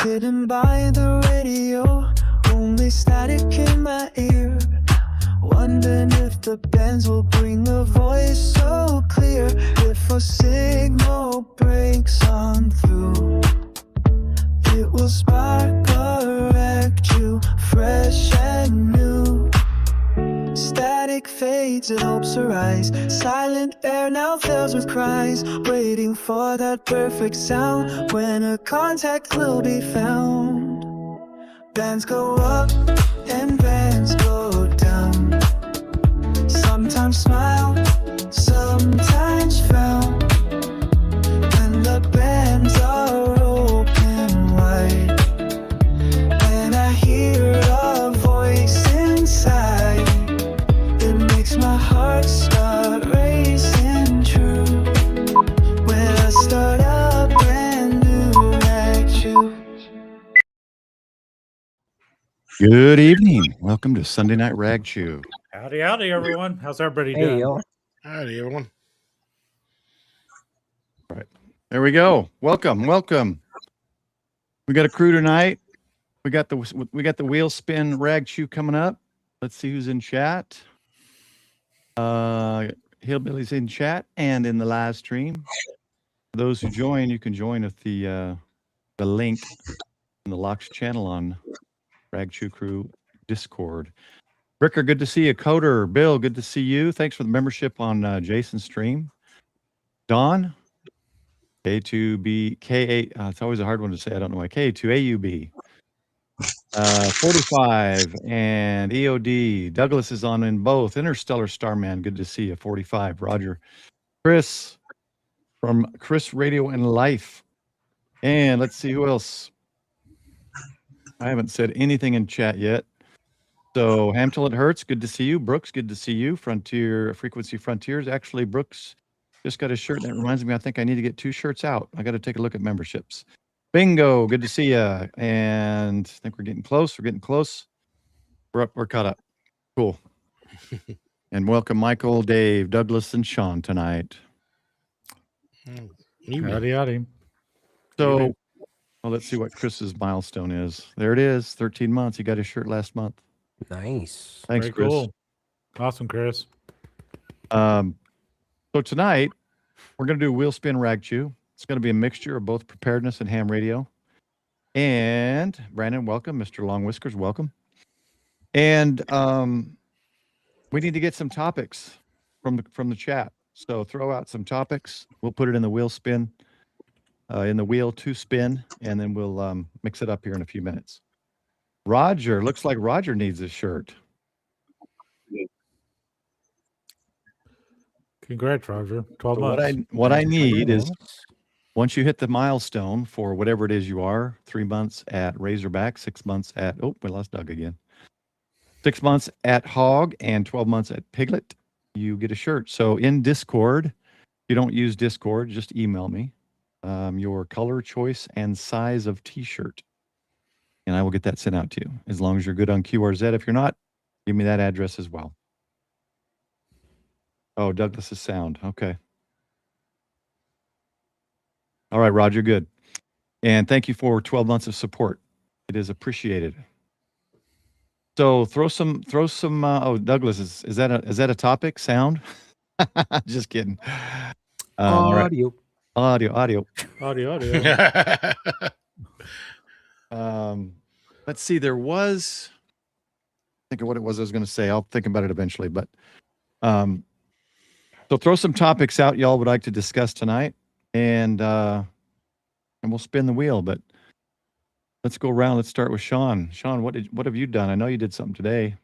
Sitting by the radio, only static in my ear. Wondering if the bands will bring the voice so clear. If a signal breaks on through, it will spark a Ragchew, fresh and new. Static fades, it hopes arise. Silent air now fills with cries, waiting for that perfect sound when a contact will be found. Bands go up and bands go down. Sometimes smile, sometimes frown. And the bands are open wide, and I hear a voice inside. It makes my heart start racing true when I start a brand new Ragchew. Good evening. Welcome to Sunday Night Ragchew. Howdy, howdy, everyone. How's everybody Hey, doing? y'all. Howdy, everyone. All right. There we go. Welcome. We got a crew tonight. We got the Wheelspin Ragchew coming up. Let's see who's in chat. Hillbilly's in chat and in the live stream. For those who join, you can join with the link in the Locks channel on Ragchew Crew Discord. Ricker, good to see you. Coder, Bill, good to see you. Thanks for the membership on Jason's stream. Don, K2B, K8, it's always a hard one to say. I don't know why. K2AUB, 45, and EOD. Douglas is on in both. Interstellar Starman, good to see you. 45, Roger. Chris, from Chris Radio and Life. And let's see who else. I haven't said anything in chat yet. So Ham Till It Hurts, good to see you. Brooks, good to see you. Frequency Frontiers. Actually, Brooks just got a shirt. That reminds me, I think I need to get 2 shirts out. I got to take a look at memberships. Bingo, good to see you. And I think we're getting close. We're caught up. Cool. And welcome Michael, Dave, Douglas, and Sean tonight. Howdy, howdy. So, well, let's see what Chris's milestone is. There it is, 13 months. He got his shirt last month. Nice. Thanks, Very Chris. cool. Awesome, Chris. So tonight, we're going to do Wheelspin Ragchew. It's going to be a mixture of both preparedness and ham radio. And Brandon, welcome. Mr. Long Whiskers, welcome. And we need to get some topics from the chat. So throw out some topics. We'll put it in the Wheelspin, in the wheel to spin, and then we'll mix it up here in a few minutes. Roger, looks like Roger needs a shirt. Congrats, Roger. 12 So months. what I need is, once you hit the milestone for whatever it is you are, 3 months at Razorback, 6 months at, oh, we lost Doug again. 6 months at Hog and 12 months at Piglet, you get a shirt. So in Discord, if you don't use Discord, just email me your color choice and size of t-shirt. And I will get that sent out to you. As long as you're good on QRZ. If you're not, give me that address as well. Oh, Douglas's sound. Okay. All right, Roger, good. And thank you for 12 months of support. It is appreciated. So throw some oh, Douglas, is that a topic? Sound? Just kidding. Audio. Right. Audio. Let's see, there was, think of what it was I was going to say. I'll think about it eventually, but so throw some topics out y'all would like to discuss tonight, and we'll spin the wheel, but let's go around. Let's start with Sean. Sean, what have you done? I know you did something today.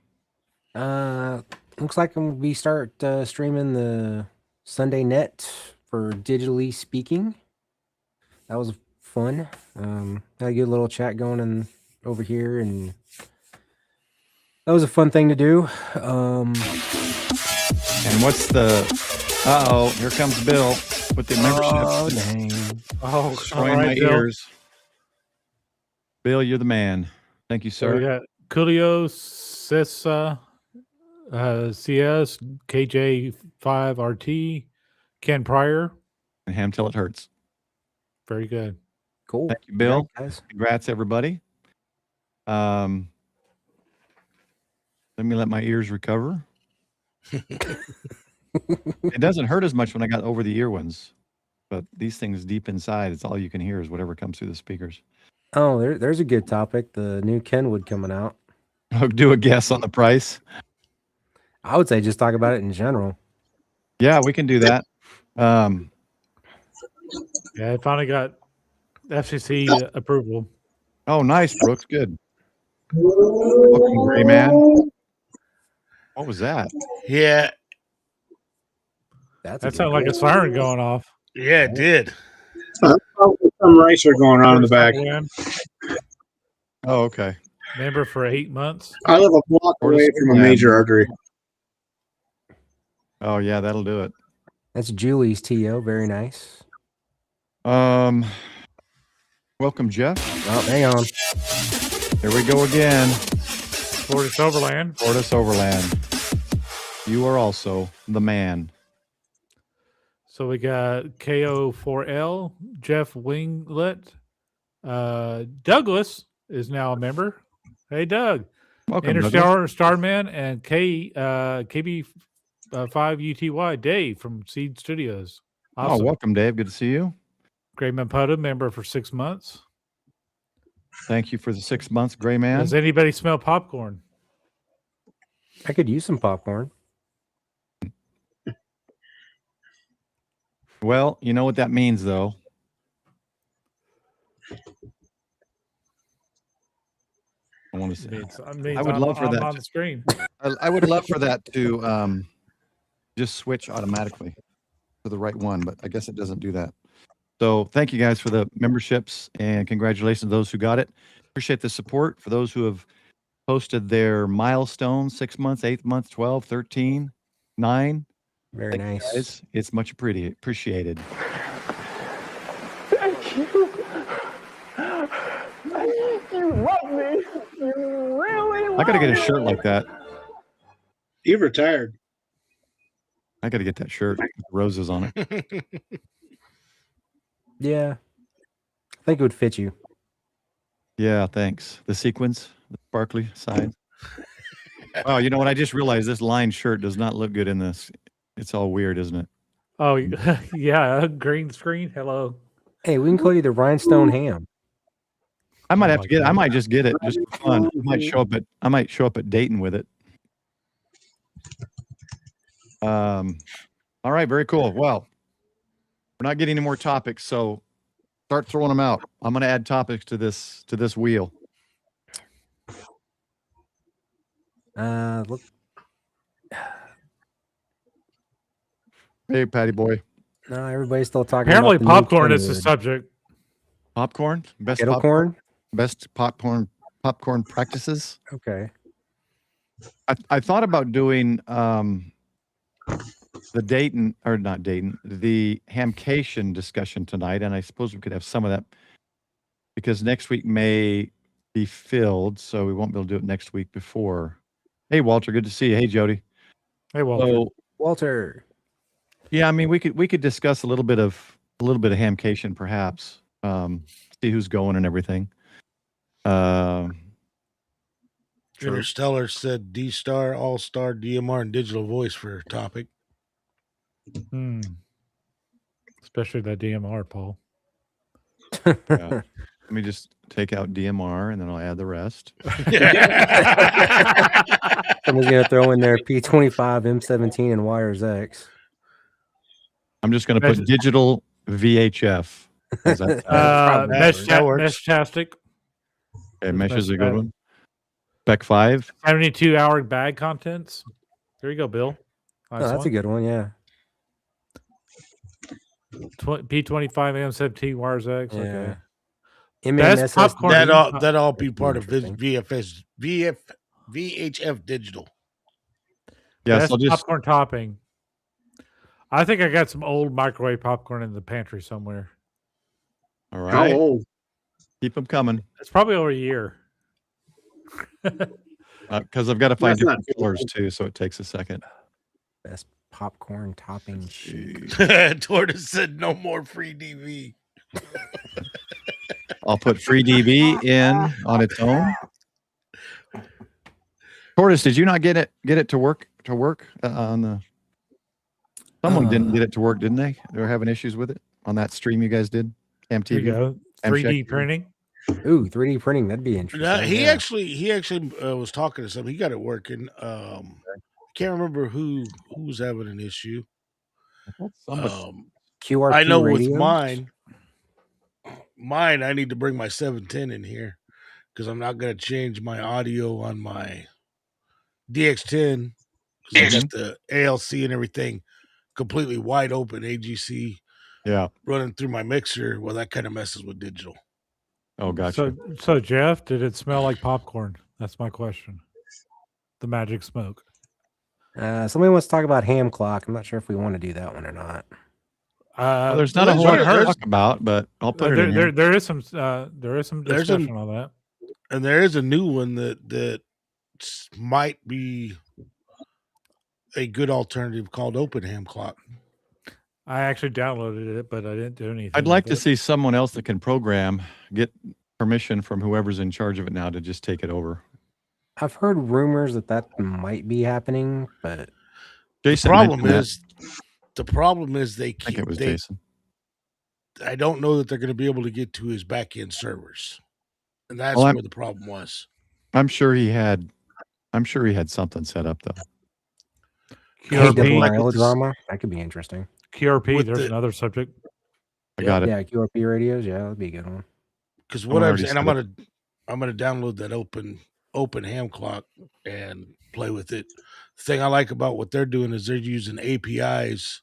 Looks like we start streaming the Sunday Net for digitally speaking. That was fun. Had a good little chat going over here, and that was a fun thing to do. And what's the? Here comes Bill with the membership. Oh dang! Oh, Destroying all right, my Bill. ears. Bill, you're the man. Thank you, So we sir. got Coolio, Sissa, CS, KJ5RT, Ken Pryor. And ham till it hurts. Very good. Cool. Thank you, Bill. Yeah, guys. Congrats, everybody. Let me let my ears recover. It doesn't hurt as much when I got over the ear ones, but these things deep inside, it's all you can hear is whatever comes through the speakers. Oh, there's a good topic. The new Kenwood coming out. Do a guess on the price. I would say just talk about it in general. Yeah, we can do that. Yeah, I finally got FCC approval. Oh, nice, Brooks. Good. Welcome, Gray Man. What was that? Yeah, That's That sounded like a siren going off. yeah, it did. Some racer going on in the back. Oh, okay. Member for 8 months. I live a block away from a major artery. Oh, yeah, that'll do it. That's Julie's TO. Very nice. Welcome, Jeff. Oh, hang on. Here we go again. Fortis Overland. Fortis Overland. You are also the man. So we got KO4L, Jeff Winglet. Douglas is now a member. Hey, Doug. Welcome, Douglas. Interstellar Starman and KB5UTY, Dave from Seed Studios. Awesome. Oh, welcome, Dave. Good to see you. Gray Mampota, member for 6 months. Thank you for the 6 months, Gray Man. Does anybody smell popcorn? I could use some popcorn. Well, you know what that means, though. I want to say. I would love for that on to- the screen. I would love for that to just switch automatically to the right one, but I guess it doesn't do that. So thank you guys for the memberships and congratulations to those who got it. Appreciate the support for those who have posted their milestones, 6 months, 8 months, 12, 13, 9. Very Thank you, nice. guys. It's much appreciated. Thank you. You love me. You really love I got to get a me. shirt like that. You've retired. I got to get that shirt with roses on it. Yeah. I think it would fit you. Yeah, thanks. The sequins, the sparkly side. Oh, you know what? I just realized this lined shirt does not look good in this. It's all weird, isn't it? Oh, yeah. Green screen. Hello. Hey, we can call you the Rhinestone Ham. I might Oh have my to get it. I God. might just get it just for fun. I might show up at Dayton with it. All right, very cool. Well, we're not getting any more topics, so start throwing them out. I'm going to add topics to this wheel. Look. Hey, Patty boy. No, everybody's still talking Apparently, about the new popcorn is the Kenwood. subject. Popcorn? Best Kettle popcorn? corn? Best popcorn practices? Okay. I thought about doing the Dayton, or not Dayton, the Hamcation discussion tonight, and I suppose we could have some of that because next week may be filled, so we won't be able to do it next week before. Hey, Walter, good to see you. Hey, Jody. Hey, Walter. So, Walter. yeah, I mean, we could discuss a little bit of Hamcation, perhaps. See who's going and everything. Interstellar said D-Star, All-Star, DMR, and Digital Voice for topic. Especially that DMR, Paul. Yeah. Let me just take out DMR and then I'll add the rest. Someone's going to throw in there P25, M17, and Wires X. I'm just going to put digital VHF. Is that, that works. Meshtastic. okay, Mesh is a good one. Spec 5. 72-hour bag contents. There you go, Bill. Nice Oh, that's a good one, yeah. P25 M17 Wires X. Yeah. Okay. MMSSD. popcorn. That all be part of his Interesting. VHF digital. Yes, Best I'll just popcorn topping. I think I got some old microwave popcorn in the pantry somewhere. all How right. old? Keep them coming It's probably over a year. because I've got to find That's not different fillers too, so it takes a second. Best popcorn topping shit. Tortoise said no more free DV. I'll put FreeDB in on its own. Tortoise, did you not get it to work on the? Someone didn't get it to work, didn't they? They were having issues with it on that stream you guys did. Cam There TV. you go. 3D printing. Ooh, 3D printing. That'd be interesting. He yeah. actually was talking to somebody. He got it working. Can't remember who was having an issue. QRP I know radios? with mine, I need to bring my 710 in here because I'm not going to change my audio on my DX10 because I got the ALC and everything completely wide open AGC running through my mixer. Well, that kind of messes with digital. Oh, gotcha. So Jeff, did it smell like popcorn? That's my question. The magic smoke. Somebody wants to talk about ham clock. I'm not sure if we want to do that one or not. Well, there's not a whole lot to talk about, but I'll put it in here. There is some discussion on that. And there is a new one that might be a good alternative called Open Ham Clock. I actually downloaded it, but I didn't do anything. I'd like to see someone else that can program get permission from whoever's in charge of it now to just take it over. I've heard rumors that might be happening, but Jason the problem is they keep. I think it was Jason. I don't know that they're going to be able to get to his back end servers, and that's where the problem was. I'm sure he had something set up though. QRP drama, that could be interesting. QRP, there's another subject. I got it. Yeah, QRP radios. Yeah, that'd be a good one. Because what I'm gonna download that open ham clock and play with it. The thing I like about what they're doing is they're using APIs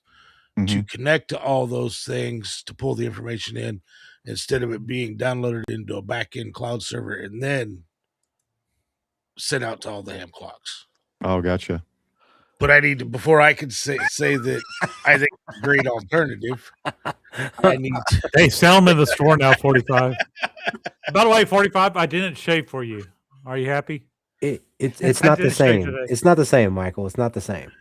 to connect to all those things to pull the information in instead of it being downloaded into a back-end cloud server and then sent out to all the ham clocks. Oh, gotcha. But I need to, before I can say that I think it's a great alternative, I need to. Hey, sell them in the store now, 45. By the way, 45, I didn't shave for you. Are you happy? It's not the same. It's not the same, Michael. It's not the same.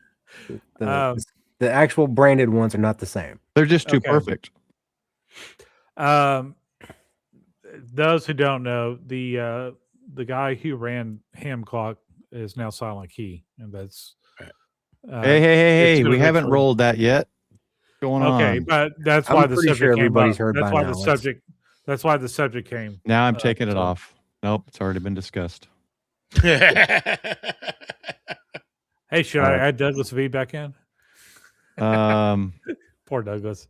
The actual branded ones are not the same. They're just too perfect. Those who don't know, the guy who ran Ham Clock is now Silent Key, and that's hey! We haven't rolled that yet. What's going on? Okay, but that's why the subject came up. Heard that's by why now. That's why the subject came. Now I'm taking it off. Nope, it's already been discussed. Hey, should I add Douglas V back in? Poor Douglas.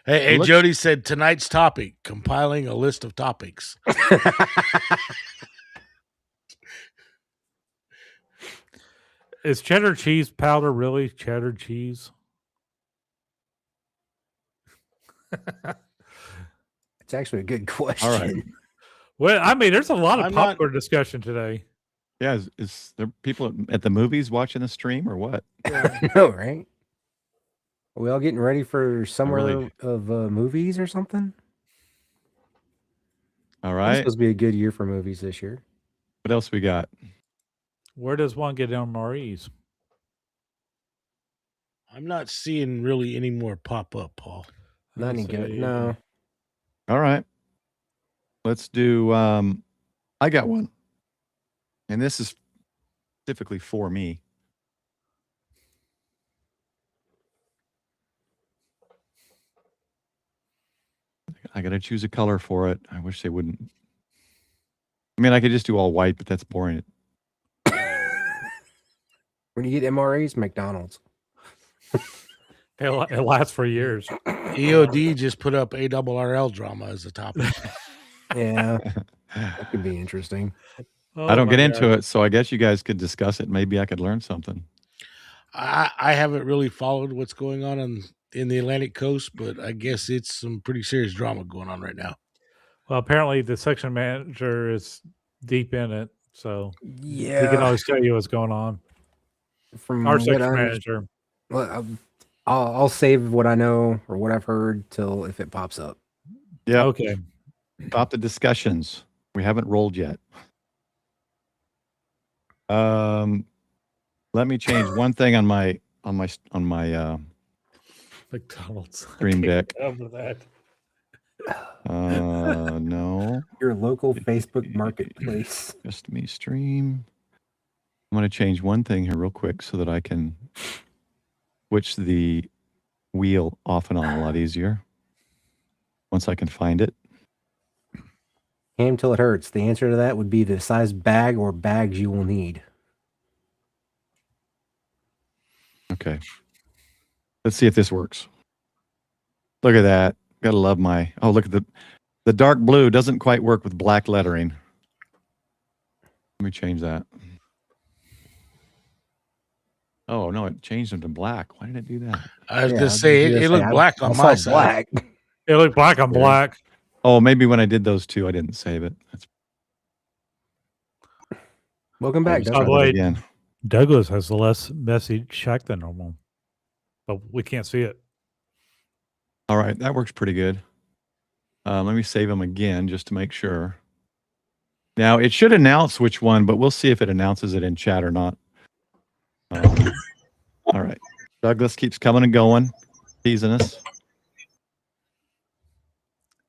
Hey, Jody said tonight's topic: compiling a list of topics. Is cheddar cheese powder really cheddar cheese? It's actually a good question. All right. Well, I mean, there's a lot of popcorn discussion today. Yeah, is there people at the movies watching the stream or what? No, right? Are we all getting ready for summer of movies or something? All right. It's supposed to be a good year for movies this year. What else we got? Where does one get MREs? I'm not seeing really any more pop up, Paul. Not any good. No. All right. Let's do I got one. And this is specifically for me. I got to choose a color for it. I wish they wouldn't. I mean, I could just do all white, but that's boring. When you get MREs, McDonald's. It lasts for years. EOD just put up ARRL drama as a topic. Yeah, that could be interesting. I don't get into it, so I guess you guys could discuss it. Maybe I could learn something. I haven't really followed what's going on in the Atlantic coast, but I guess it's some pretty serious drama going on right now. Well, apparently the section manager is deep in it, so yeah, he can always tell you what's going on. From our section manager. Well, I'll save what I know or what I've heard till if it pops up. Yeah. Okay. Stop the discussions. We haven't rolled yet. Let me change one thing on my McDonald's stream deck. Over that. No. Your local Facebook marketplace. Just me stream. I'm going to change one thing here real quick so that I can switch the wheel off and on a lot easier. Once I can find it. Ham till it hurts. The answer to that would be the size bag or bags you will need. Okay. Let's see if this works. Look at that. Gotta love my... Oh, look at the dark blue doesn't quite work with black lettering. Let me change that. Oh, no, it changed them to black. Why did it do that? I was going to say, it looked black on my side. It looked black on black. Oh, maybe when I did those two, I didn't save it. Welcome back, By the way, again. Douglas has a less messy shack than normal, but we can't see it. All right, that works pretty good. Let me save them again just to make sure. Now, it should announce which one, but we'll see if it announces it in chat or not. All right. Douglas keeps coming and going, teasing us.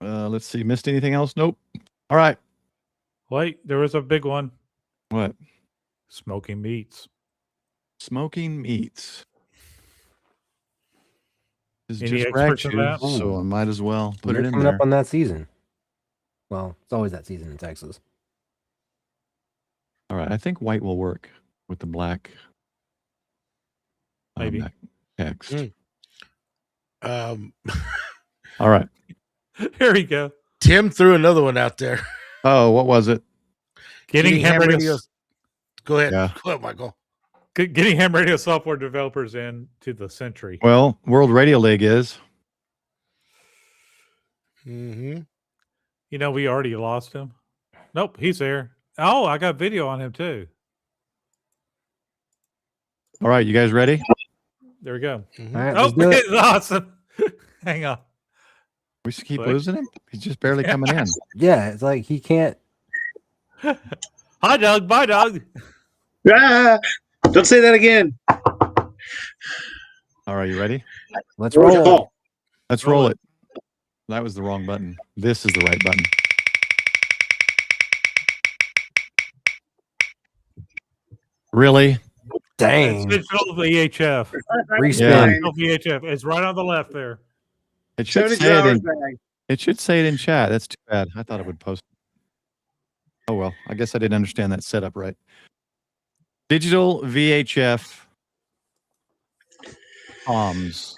Let's see. Missed anything else? Nope. All right. Wait, there was a big one. What? Smoking meats. Smoking meats. This is Any just experts in Ragchew, that? so I might as well put it in coming there. up on that season. Well, it's always that season in Texas. All right. I think white will work with the black. Maybe. Text. All right. Here we go. Tim threw another one out there. Oh, what was it? Getting ham radio. Go ahead. Yeah. Go ahead, Michael. Getting ham radio software developers into the Century. Well, World Radio League is. Mm-hmm. You know, we already lost him. Nope, he's there. Oh, I got video on him too. All right, you guys ready? There we go. Mm-hmm. All right, Oh, let's do it. it's awesome. Hang on. We should keep Click. losing him. He's just barely coming in. Yeah, it's like he can't. Hi, Doug. Bye, Doug. Ah, don't say that again. All right, you ready? Let's roll. Let's roll it. That was the wrong button. This is the right button. Really? Dang. It's digital VHF. Respin. Yeah. Digital VHF. It's right on the left there. It should 72 say it hours in. back. It should say it in chat. That's too bad. I thought it would post. Oh well, I guess I didn't understand that setup right. Digital VHF comms.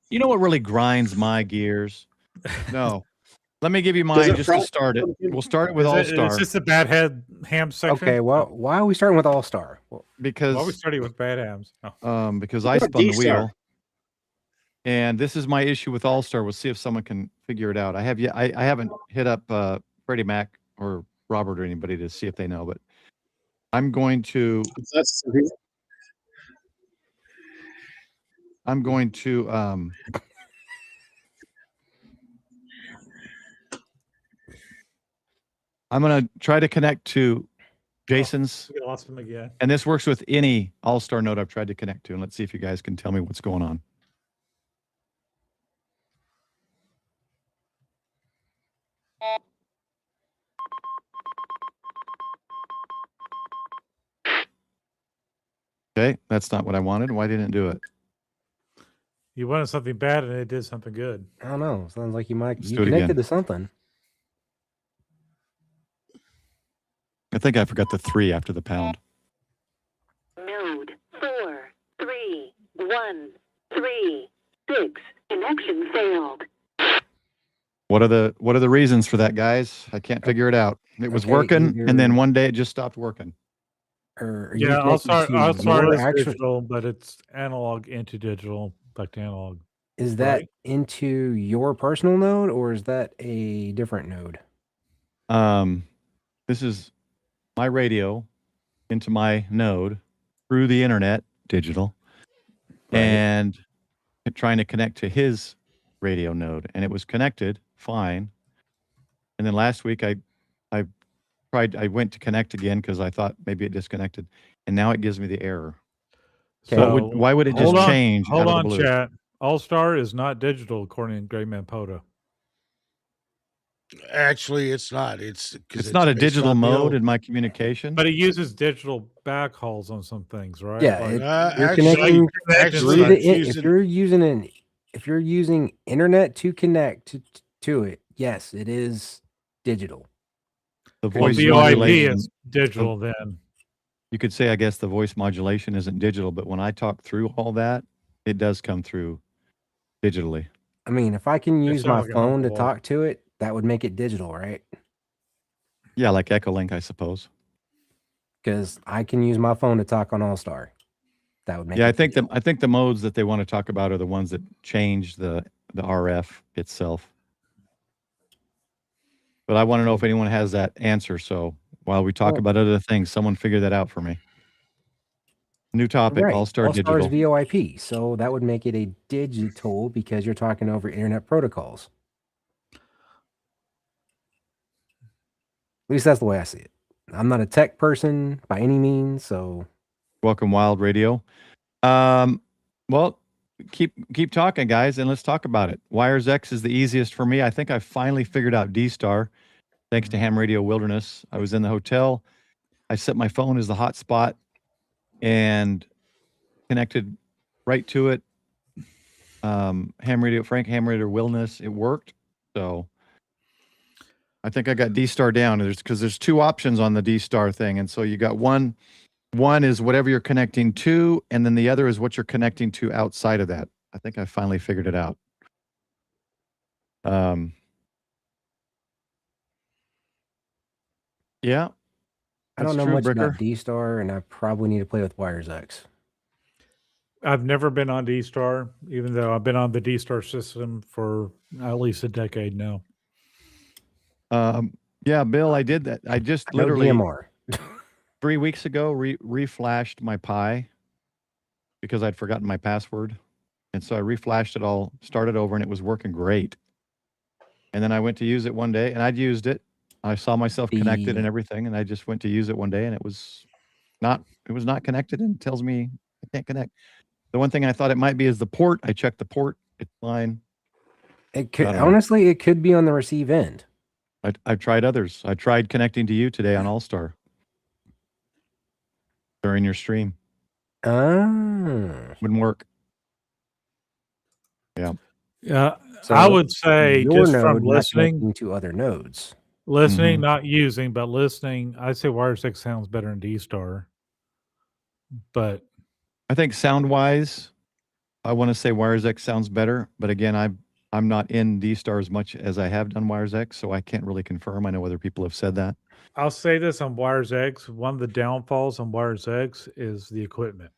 You know what really grinds my gears? No. Let me give you mine just to start it. We'll start it with All Star It's just a bad head ham section. Okay, well, why are we starting with All Star? because Why are we starting with bad hams? Oh. because I What about spun the D-Star? wheel. And this is my issue with All Star. We'll see if someone can figure it out. I haven't hit up Freddie Mac or Robert or anybody to see if they know, but I'm going to I'm going to try to connect to Jason's, We lost him again. and this works with any All Star node I've tried to connect to. And let's see if you guys can tell me what's going on. Okay, that's not what I wanted. Why didn't it do it? You wanted something bad and it did something good. I don't know. Sounds like you Let's you do it connected again. to something. I think I forgot the 3 after the pound. Node 4, 3, 1, 3, 6. Connection failed. What are the reasons for that, guys? I can't figure it out. It was Okay, working, and then either- one day it just stopped working. Or are you Yeah, I'll connected start. to I'll your start as actual- digital, but it's analog into digital, back to analog. Is that right? into your personal node or is that a different node? This is my radio into my node through the internet, digital, Right. and trying to connect to his radio node, and it was connected fine. And then last week I went to connect again because I thought maybe it disconnected, and now it gives me the error. Okay. Why would it just hold on, change? Hold out on, of the blue? chat. All Star is not digital according to Gray Mampota. Actually, it's not. It's not a based digital on the mode old- in my communication. But it uses digital backhauls on some things, right? Yeah, Like, you're actually, connecting actually, through the it's if using you're using internet to connect to it, yes, it is digital. The well, voice VoIP modulation. is digital then. You could say, I guess, the voice modulation isn't digital, but when I talk through all that, it does come through digitally. I mean, if I can use sound my like a phone to knuckleball. talk to it, that would make it digital, right? Yeah, like Echolink, I suppose. Because I can use my phone to talk on All Star. That would make Yeah, it I think the modes that they want to talk about are the ones that change the RF itself. But I want to know if anyone has that answer. So while we talk Well- about other things, someone figure that out for me. New topic, right. All-Star All Star's Digital. VoIP, so that would make it a digital because you're talking over internet protocols. At least that's the way I see it. I'm not a tech person by any means, so Welcome, Wild Radio. Well, keep talking, guys, and let's talk about it. Wires X is the easiest for me. I think I finally figured out D-Star, thanks to Ham Radio Wilderness. I was in the hotel. I set my phone as the hotspot and connected right to it. Ham Radio Wilderness. It worked. So I think I got D-Star down. There's two options on the D-Star thing, and so you got one is whatever you're connecting to, and then the other is what you're connecting to outside of that. I think I finally figured it out. Yeah. I don't That's know true, much Bricker. about D-Star, and I probably need to play with Wires X. I've never been on D-Star, even though I've been on the D-Star system for at least a decade now. Yeah, Bill, I did that. I just No literally DMR. 3 weeks ago reflashed my Pi because I'd forgotten my password. And so I reflashed it all, started over, and it was working great. And then I went to use it one day, and I'd used it. I saw myself connected and everything, and I just went to use it one day, and it was not connected, and it tells me I can't connect. The one thing I thought it might be is the port. I checked the port. It's fine. It could honestly, it could be on the receive end. I've tried others. I tried connecting to you today on All-Star during your stream. Wouldn't work. Yeah. Yeah, So I would say your just node from not listening connecting to other nodes. Listening, not using, but listening. I'd say Wires X sounds better in D-Star. But I think sound-wise, I want to say Wires X sounds better. But again, I'm not in D-Star as much as I have done Wires X, so I can't really confirm. I know other people have said that. I'll say this on Wires X. One of the downfalls on Wires X is the equipment.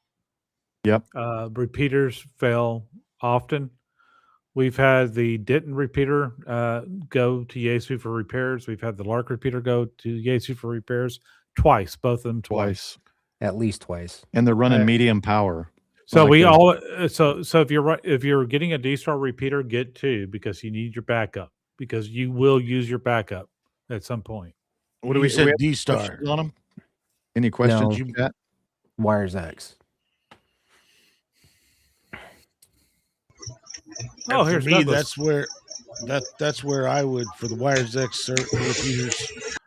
Yep. Repeaters fail often. We've had the Denton repeater go to Yaesu for repairs. We've had the Lark repeater go to Yaesu for repairs twice, both of them twice. At least twice. And they're running medium power. So Like we they're- all so if you're getting a D-Star repeater, get two because you need your backup because you will use your backup at some point. What do You we said have D-Star. questions on them? Any questions No. you got? Wires X. Oh, And here's for me, Douglas. that's where I would for the Wires X repeaters.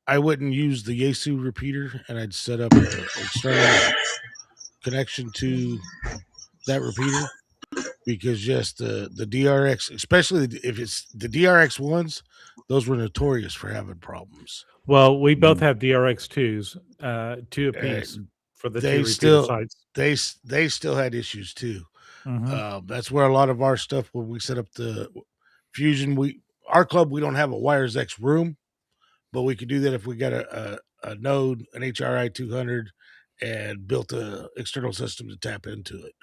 I wouldn't use the Yaesu repeater, and I'd set up an external connection to that repeater because yes, the DRX, especially if it's the DRX ones, those were notorious for having problems. Well, we both have DRX2s, two apiece for the two repeater sites. They still had issues too. Mhm. That's where a lot of our stuff when we set up the Fusion, our club we don't have a Wires X room, but we could do that if we got a node, an HRI 200, and built a external system to tap into it.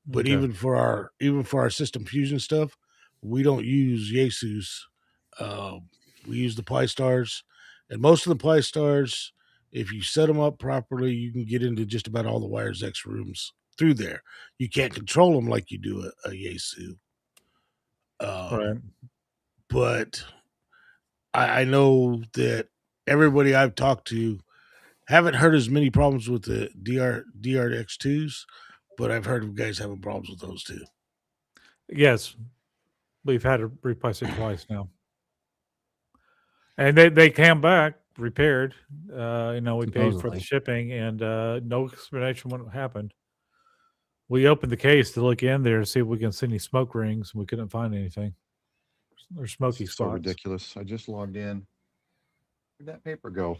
But Okay. even for our system Fusion stuff, we don't use Yaesu's. We use the PyStars, and most of the PyStars, if you set them up properly, you can get into just about all the Wires X rooms through there. You can't control them like you do a Yaesu. Right. But I know that everybody I've talked to haven't heard as many problems with the DRX2s, but I've heard of guys having problems with those too. Yes, we've had to replace it twice now. And they came back repaired. We paid for the Supposedly. shipping, and no explanation what happened. We opened the case to look in there to see if we can see any smoke rings, and we couldn't find anything. There's smoky This is so spots. ridiculous. I just logged in. Where'd that paper go?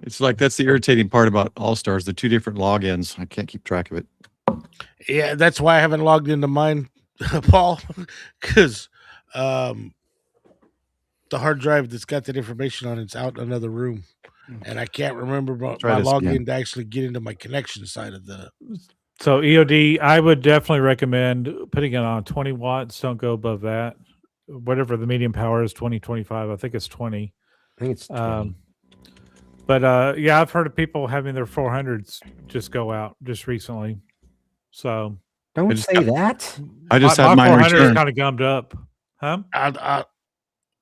It's like that's the irritating part about All Stars, the two different logins. I can't keep track of it. Yeah, that's why I haven't logged into mine, Paul, because the hard drive that's got that information on it's out in another room, and I can't remember my login to actually get into my connection side of the. So EOD, I would definitely recommend putting it on 20 watts. Don't go above that. Whatever the medium power is, 20, 25. I think it's 20. I think it's 20. But yeah, I've heard of people having their 400s just go out just recently. So don't say that. I just my had mine 400 is returned. kind of gummed up. Huh?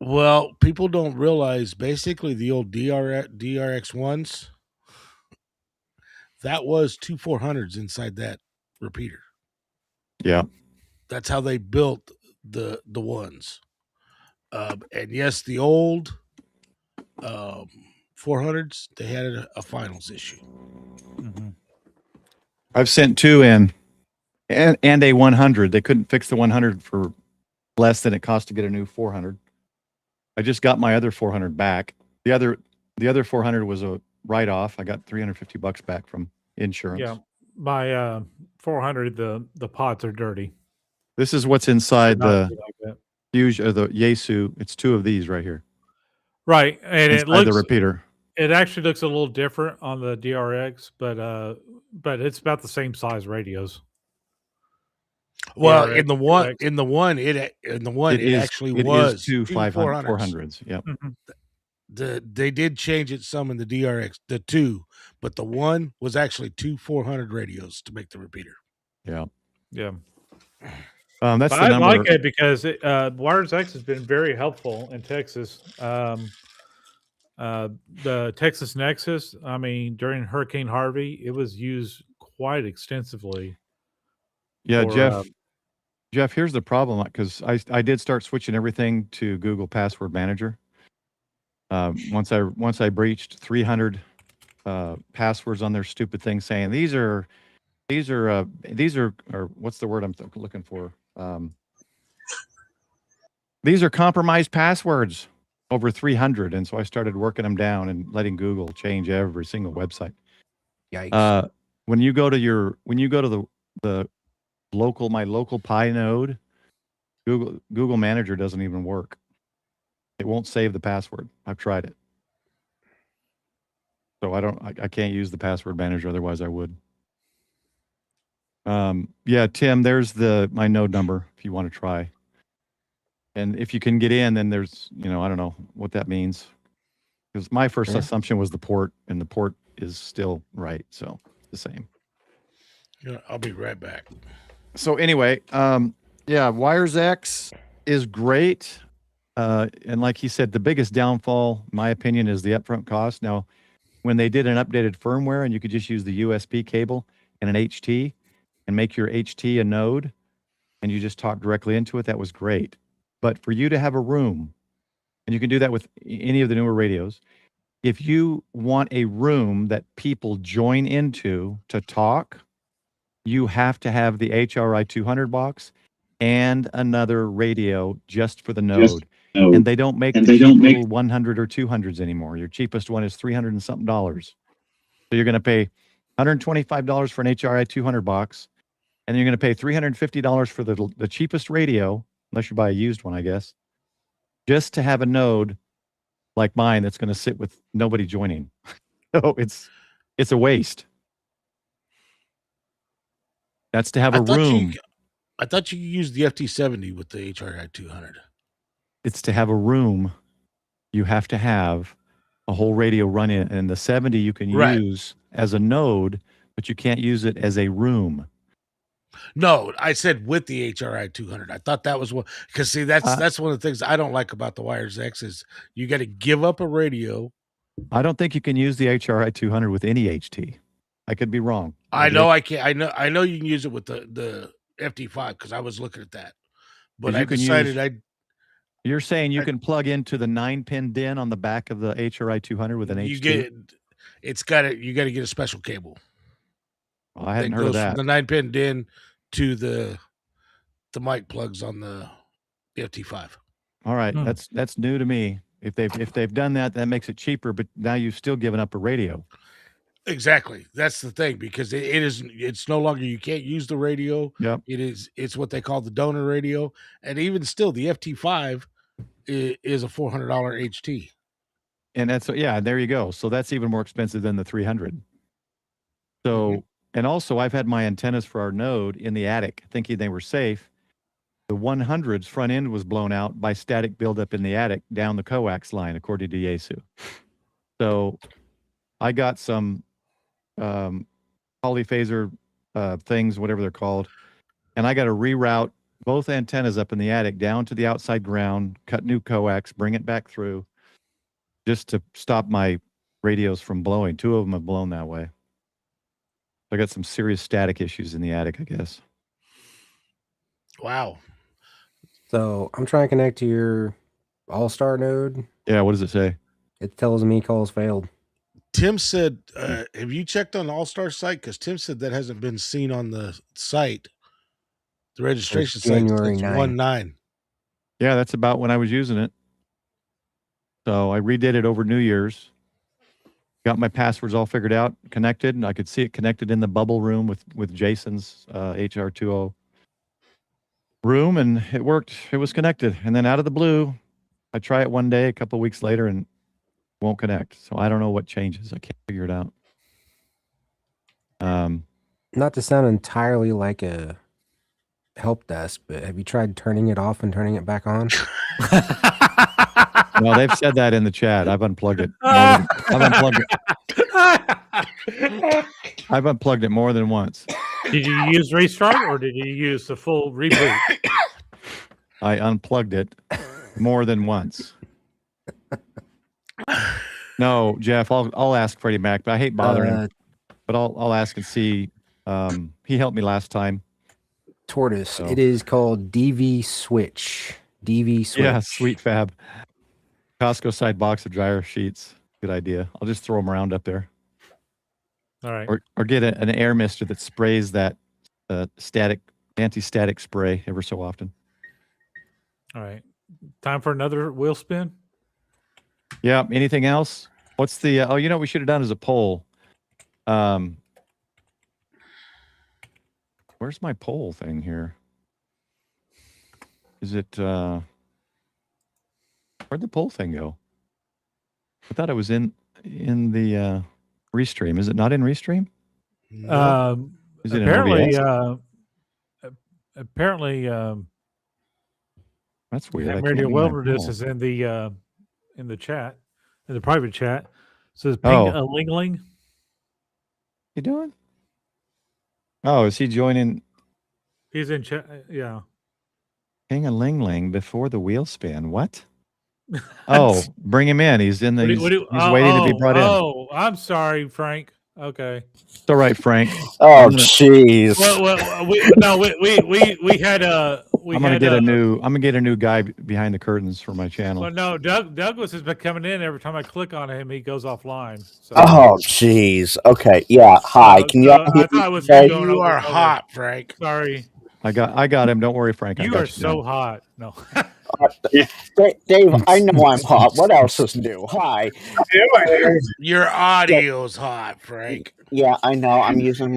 Well, people don't realize basically the old DRX ones. That was two 400s inside that repeater. Yeah, that's how they built the ones. And yes, the old 400s, they had a finals issue. Mm-hmm. I've sent two in, and a 100. They couldn't fix the 100 for less than it cost to get a new 400. I just got my other 400 back. The other 400 was a write-off. I got $350 back from insurance. Yeah, my 400, the pots are dirty. This is what's inside the like Fusion or the Yaesu. It's two of these right here. Right, and inside it looks the repeater. It actually looks a little different on the DRX, but it's about the same size radios. Well, DRX, in the one, it actually was two 400s. Yep. Mm-hmm. They did change it some in the DRX, the two, but the one was actually two 400 radios to make the repeater. Yeah. Yeah. That's but the I number. like it because Wires X has been very helpful in Texas. The Texas Nexus, I mean, during Hurricane Harvey, it was used quite extensively. Yeah, Jeff, here's the problem, because I did start switching everything to Google Password Manager. Once I breached 300 passwords on their stupid thing, saying these are or what's the word I'm looking for? These are compromised passwords, over 300, and so I started working them down and letting Google change every single website. Yikes! When you go to the my local Pi node, Google Manager doesn't even work. It won't save the password. I've tried it, so I can't use the password manager. Otherwise, I would. Yeah, Tim, there's my node number if you want to try. And if you can get in, then there's, I don't know what that means. Because my first assumption was the port, and the port is still right. So the same. Yeah, I'll be right back. So anyway, yeah, Wires X is great. And like he said, the biggest downfall, in my opinion, is the upfront cost. Now, when they did an updated firmware and you could just use the USB cable and an HT and make your HT a node and you just talk directly into it, that was great. But for you to have a room, and you can do that with any of the newer radios, if you want a room that people join into to talk, you have to have the HRI 200 box and another radio just for the node. And they don't make little 100 or 200s anymore. Your cheapest one is $300 and something. So you're going to pay $125 for an HRI 200 box, and you're going to pay $350 for the cheapest radio, unless you buy a used one, I guess, just to have a node like mine that's going to sit with nobody joining. So it's a waste. That's to have a room. I thought you could use the FT70 with the HRI 200. It's to have a room. You have to have a whole radio run in, and the 70 you can use as a node, but you can't use it as a room. No, I said with the HRI 200. I thought that was one, because see, that's one of the things I don't like about the Wires X is you got to give up a radio. I don't think you can use the HRI 200 with any HT. I could be wrong. I know I can't. I know you can use it with the FT5 because I was looking at that, but I decided You're saying you can plug into the 9-pin DIN on the back of the HRI 200 with an HT? You got to get a special cable. Well, I hadn't heard of that. From the 9-pin DIN to the mic plugs on the FT5. All right, that's new to me. If they've done that, that makes it cheaper. But now you've still given up a radio. Exactly. That's the thing, because it's no longer, you can't use the radio. Yep. It's what they call the donor radio. And even still, the FT5 is a $400 HT. And that's, there you go. So that's even more expensive than the 300. So, and also I've had my antennas for our node in the attic thinking they were safe. The 100's front end was blown out by static buildup in the attic down the coax line, according to Yaesu. So I got some polyphaser things, whatever they're called, and I got to reroute both antennas up in the attic down to the outside ground, cut new coax, bring it back through, just to stop my radios from blowing. 2 of them have blown that way. I got some serious static issues in the attic, I guess. Wow. So I'm trying to connect to your All-Star node. Yeah, what does it say? It tells me calls failed. Tim said, have you checked on the All-Star site? Because Tim said that hasn't been seen on the site. The registration site January says 9. 1/9. Yeah, that's about when I was using it. So I redid it over New Year's. Got my passwords all figured out, connected, and I could see it connected in the bubble room with Jason's HR20 room, and it worked. It was connected. And then out of the blue, I try it one day, a couple of weeks later, and won't connect. So I don't know what changes. I can't figure it out. Not to sound entirely like a help desk, but have you tried turning it off and turning it back on? No, they've said that in the chat. I've unplugged it. I've unplugged it more than once. Did you use restart or did you use the full reboot? I unplugged it more than once. No, Jeff, I'll ask Freddie Mac, but I hate bothering him. But I'll ask and see. He helped me last time. Tortoise. So. It is called DV Switch. DV Switch. Yeah, sweet fab. Costco side box of dryer sheets. Good idea. I'll just throw them around up there. All right. Or get an air mister that sprays that anti-static spray ever so often. All right. Time for another wheel spin? Yeah. Anything else? What's the, we should have done as a poll. Where's my poll thing here? Is it, where'd the poll thing go? I thought it was in the Restream. Is it not in Restream? No. Is it apparently, in OBS? Apparently, that's weird. Ham Radio Wilderness is in the chat, in the private chat. It says ping a ling-ling. You doing? Oh, is he joining? He's in chat. Yeah. Ping a ling-ling before the wheel spin. What? Oh, bring him in. He's in the. He's waiting to be brought in. Oh, I'm sorry, Frank. Okay. It's all right, Frank. Oh, jeez. Well, we had a. I'm gonna get a new guy behind the curtains for my channel. Well, no, Douglas has been coming in. Every time I click on him, he goes offline. So. Oh, jeez. Okay. Yeah. Hi. Can you? You are hot, Frank. Sorry. I got him. Don't worry, Frank. You are so hot. No. Dave, I know I'm hot. What else is new? Hi. Your audio's hot, Frank. Yeah, I know. I'm using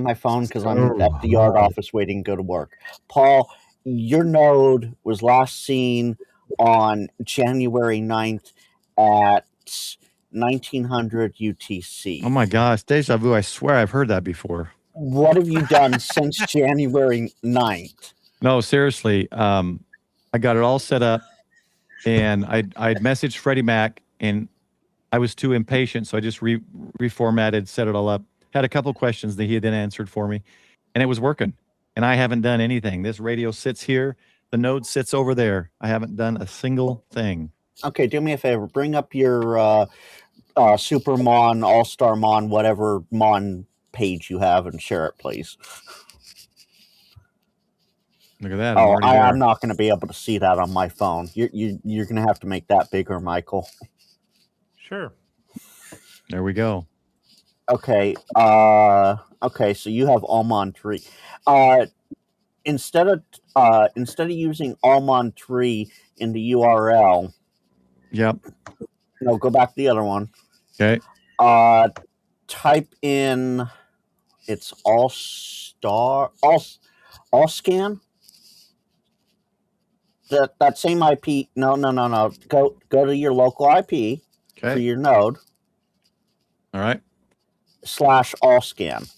my phone because I'm at the yard office waiting to go to work. Paul, your node was last seen on January 9th at 1900 UTC. Oh my gosh, deja vu! I swear I've heard that before. What have you done since January 9th? No, seriously. I got it all set up, and I'd messaged Freddie Mac, and I was too impatient, so I just reformatted, set it all up. Had a couple questions that he had then answered for me, and it was working. And I haven't done anything. This radio sits here. The node sits over there. I haven't done a single thing. Okay, do me a favor. Bring up your Super Mon, All-Star Mon, whatever Mon page you have, and share it, please. Look at that. Oh, I'm not going to be able to see that on my phone. You're going to have to make that bigger, Michael. Sure. There we go. Okay. Okay. So you have Almond Tree. Instead of using Almond Tree in the URL. Yep. No, go back to the other one. Okay. Type in. It's all scan. That same IP. No. Go to your local IP for your node. All right. /allscan. Is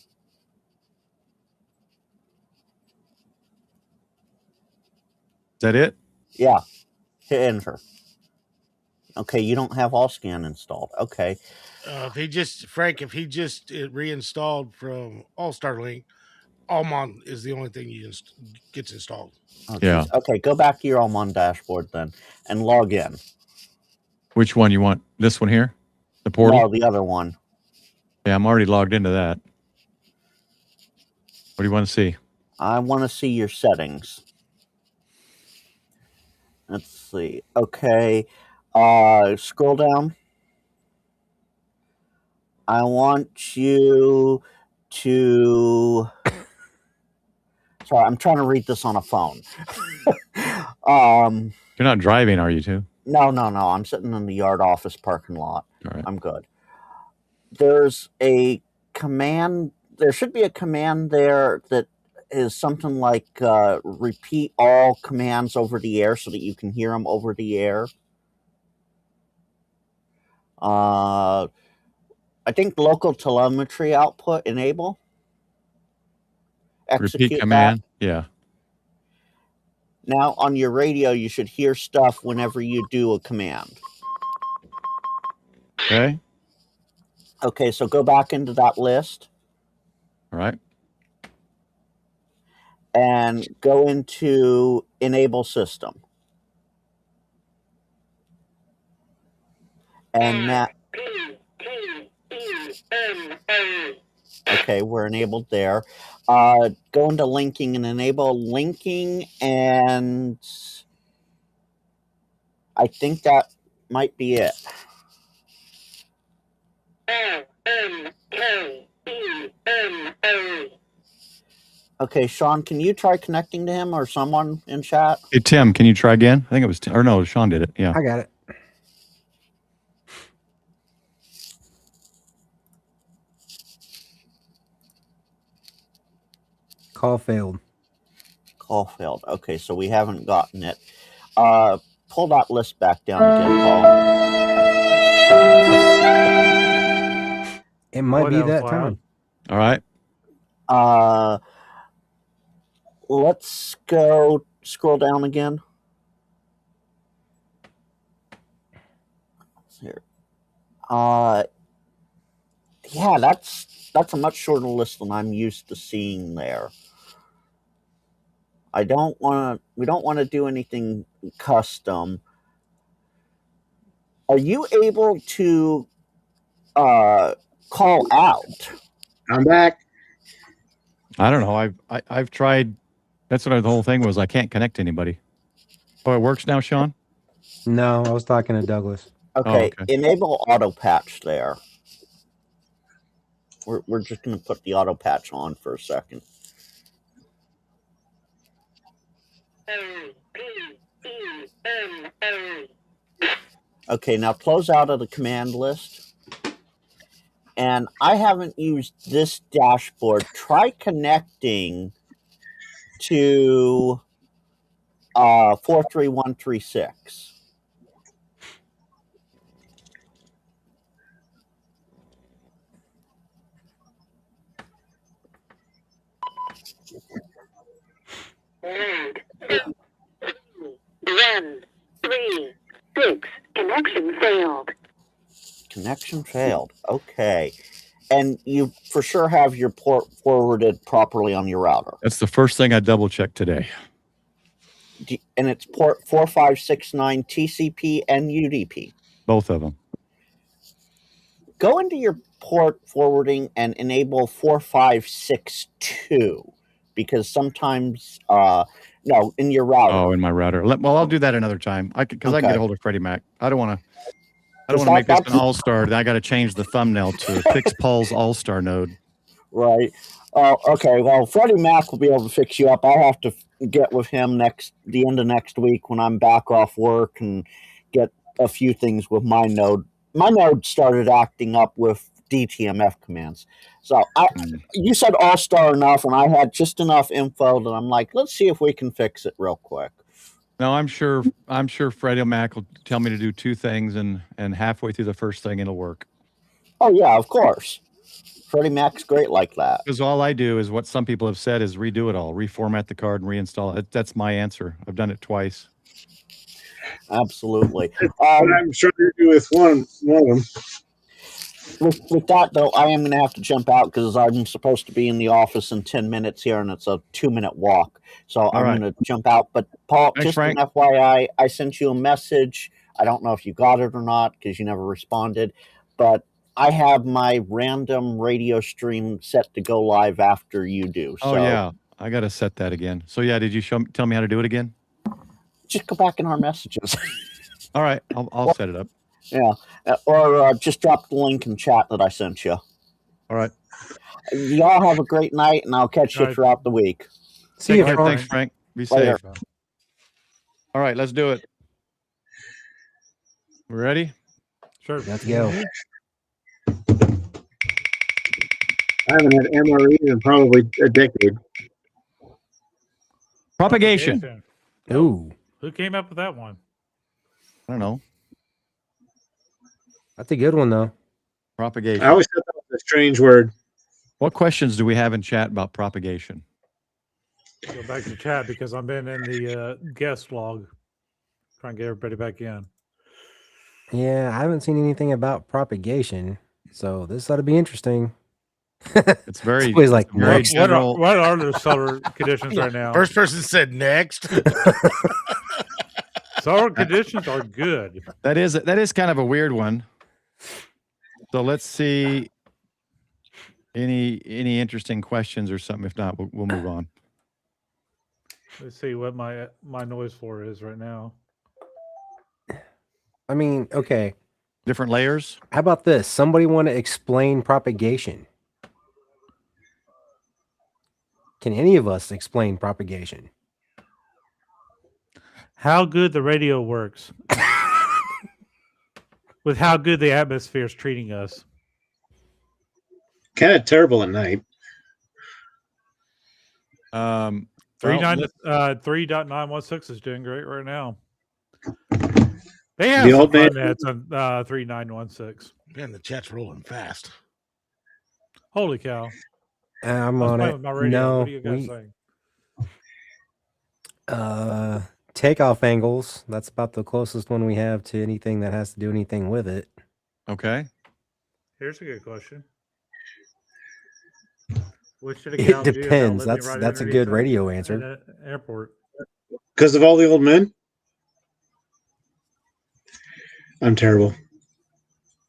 that it? Yeah. Hit enter. Okay, you don't have AllScan installed. Okay. If he just reinstalled from AllStarLink, Almond is the only thing gets installed. Oh, yeah. Okay, go back to your Almond dashboard then and log in. Which one you want? This one here? The portal? No, the other one. Yeah, I'm already logged into that. What do you want to see? I want to see your settings. Let's see. Okay. Scroll down. I want you to... Sorry, I'm trying to read this on a phone. You're not driving, are you, too? No. I'm sitting in the yard office parking lot. All right. I'm good. There's a command. There should be a command there that is something like repeat all commands over the air so that you can hear them over the air. I think local telemetry output enable. Execute repeat command. That. Yeah. Now on your radio, you should hear stuff whenever you do a command. Okay. Okay, so go back into that list. All right. And go into enable system. And that. Okay, we're enabled there. Go into linking and enable linking, and I think that might be it. Okay, Sean, can you try connecting to him or someone in chat? Hey, Tim, can you try again? I think it was Tim. Or no, Sean did it. Yeah. I got it. Call failed. Call failed. Okay, so we haven't gotten it. Pull that list back down again, Paul. It might be that time. All right. Let's go scroll down again. Here. Yeah, that's a much shorter list than I'm used to seeing there. We don't want to do anything custom. Are you able to call out? I'm back. I don't know. I've tried. That's what the whole thing was. I can't connect to anybody. Oh, it works now, Sean? No, I was talking to Douglas. Okay, enable auto patch there. We're just going to put the auto patch on for a second. Okay, now close out of the command list. And I haven't used this dashboard. Try connecting to 43136. Node 1, 3, 6. Connection failed. Connection failed. Okay. And you for sure have your port forwarded properly on your router. That's the first thing I double checked today. And it's port 4569 TCP and UDP. Both of them. Go into your port forwarding and enable 4562. because sometimes no, in your router. Oh, in my router. Well, I'll do that another time. I can get a hold of Freddie Mac. I don't want to make this an all-star. Then I got to change the thumbnail to fix Paul's all-star node. Right. Okay. Well, Freddie Mac will be able to fix you up. I'll have to get with him the end of next week when I'm back off work and get a few things with my node. My node started acting up with DTMF commands. So you said all-star enough, and I had just enough info that I'm like, let's see if we can fix it real quick. No, I'm sure Freddie Mac will tell me to do two things, and halfway through the first thing, it'll work. Oh yeah, of course. Freddie Mac's great like that. Because all I do is what some people have said is redo it all, reformat the card and reinstall it. That's my answer. I've done it twice. Absolutely. I'm sure you do with one of them. With that, though, I am going to have to jump out because I'm supposed to be in the office in 10 minutes here, and it's a 2-minute walk. So I'm going to jump out. But, Paul, Thanks, just Frank. an FYI, I sent you a message. I don't know if you got it or not because you never responded. But I have my random radio stream set to go live after you do. So, yeah. I got to set that again. So, yeah, did you tell me how to do it again? Just go back in our messages. All right. I'll set it up. Yeah. Or just drop the link in chat that I sent you. All right. Y'all have a great night, and I'll catch you throughout the week. See you, Frank. Thanks, Frank. Be Later. safe. All right, let's do it. We ready? Sure. Let's go. I haven't had MRE in probably a decade. Propagation. Ooh, Who came up with that one? I don't know. that's a good one though. Propagation. I always thought that was a strange word. What questions do we have in chat about propagation? Go back to chat because I've been in the guest log. Trying to get everybody back in. Yeah, I haven't seen anything about propagation, so this ought to be interesting. It's very, Somebody's like, very "What? general. What are the solar conditions right now? First person said next. Solar conditions are good. That is kind of a weird one. So let's see any interesting questions or something. If not, we'll move on. Let's see what my noise floor is right now. I mean, okay. Different layers. How about this? Somebody want to explain propagation? Can any of us explain propagation? How good the radio works. With how good the atmosphere is treating us. Kind of terrible at night. 3.916 is doing great right now. They have The some old fun man- nets on 3.916. Man, the chat's rolling fast. Holy cow. I'm I was on playing it. with my radio. No, What do you guys think? takeoff angles. That's about the closest one we have to anything that has to do anything with it. Okay. Here's a good question. What should a It gal do about depends. living right That's a underneath good an radio answer. Airport. Because of all the old men? I'm terrible.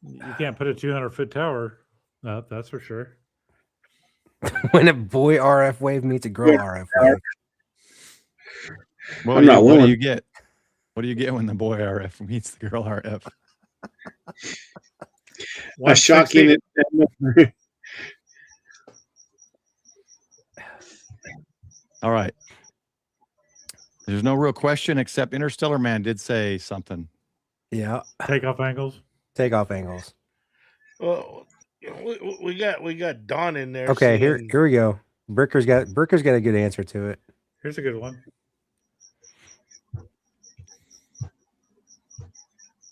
You can't put a 200-foot tower up, that's for sure. When a boy RF wave meets a girl RF wave. What I'm do not you willing. get? What do you get when the boy RF meets the girl RF? A shocking. All right. There's no real question except Interstellar Man did say something. Yeah. Takeoff angles. Takeoff angles. Well, we got Don in there. Okay, here saying- we go. Bricker's got a good answer to it. Here's a good one.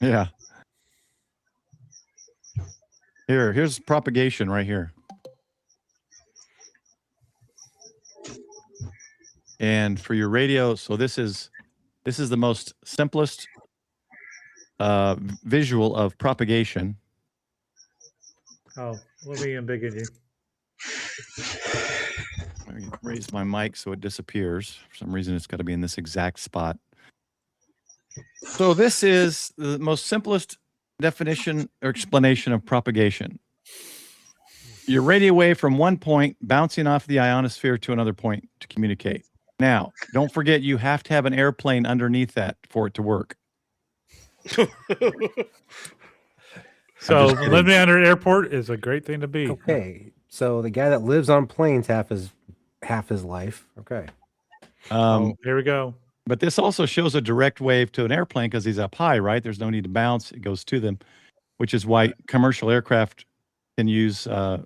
Yeah. Here's propagation right here. And for your radio, so this is the most simplest visual of propagation. Oh, let me embiggen you. Let me raise my mic so it disappears. For some reason, it's got to be in this exact spot. So this is the most simplest definition or explanation of propagation. Your radio wave from one point bouncing off the ionosphere to another point to communicate. Now, don't forget you have to have an airplane underneath that for it to work. So living under an airport is a great thing to be. Okay, so the guy that lives on planes half his life. Okay. Here we go. But this also shows a direct wave to an airplane because he's up high, right? There's no need to bounce. It goes to them, which is why commercial aircraft can use, they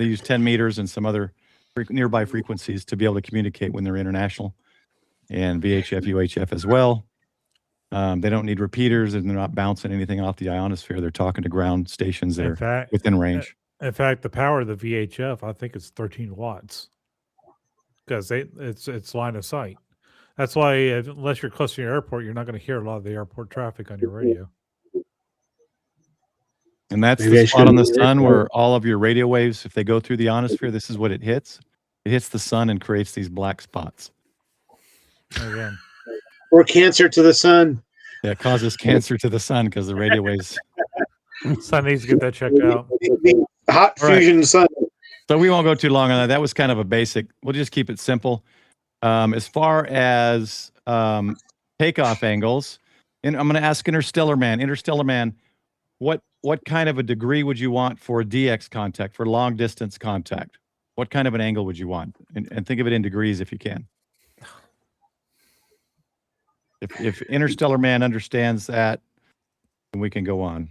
use 10 meters and some other nearby frequencies to be able to communicate when they're international, and VHF, UHF as well. They don't need repeaters, and they're not bouncing anything off the ionosphere. They're talking to ground stations that are within range. In fact, the power of the VHF, I think it's 13 watts because it's line of sight. That's why, unless you're close to your airport, you're not going to hear a lot of the airport traffic on your radio. And that's the spot on the sun where all of your radio waves, if they go through the ionosphere, this is what it hits. It hits the sun and creates these black spots. Again. Or cancer to the sun. Yeah, it causes cancer to the sun because the radio waves. Sun needs to get that checked out. The hot fusion sun. So we won't go too long on that. That was kind of a basic. We'll just keep it simple. As far as takeoff angles, and I'm going to ask Interstellar Man, what kind of a degree would you want for DX contact, for long distance contact? What kind of an angle would you want? And think of it in degrees if you can. If Interstellar Man understands that, then we can go on.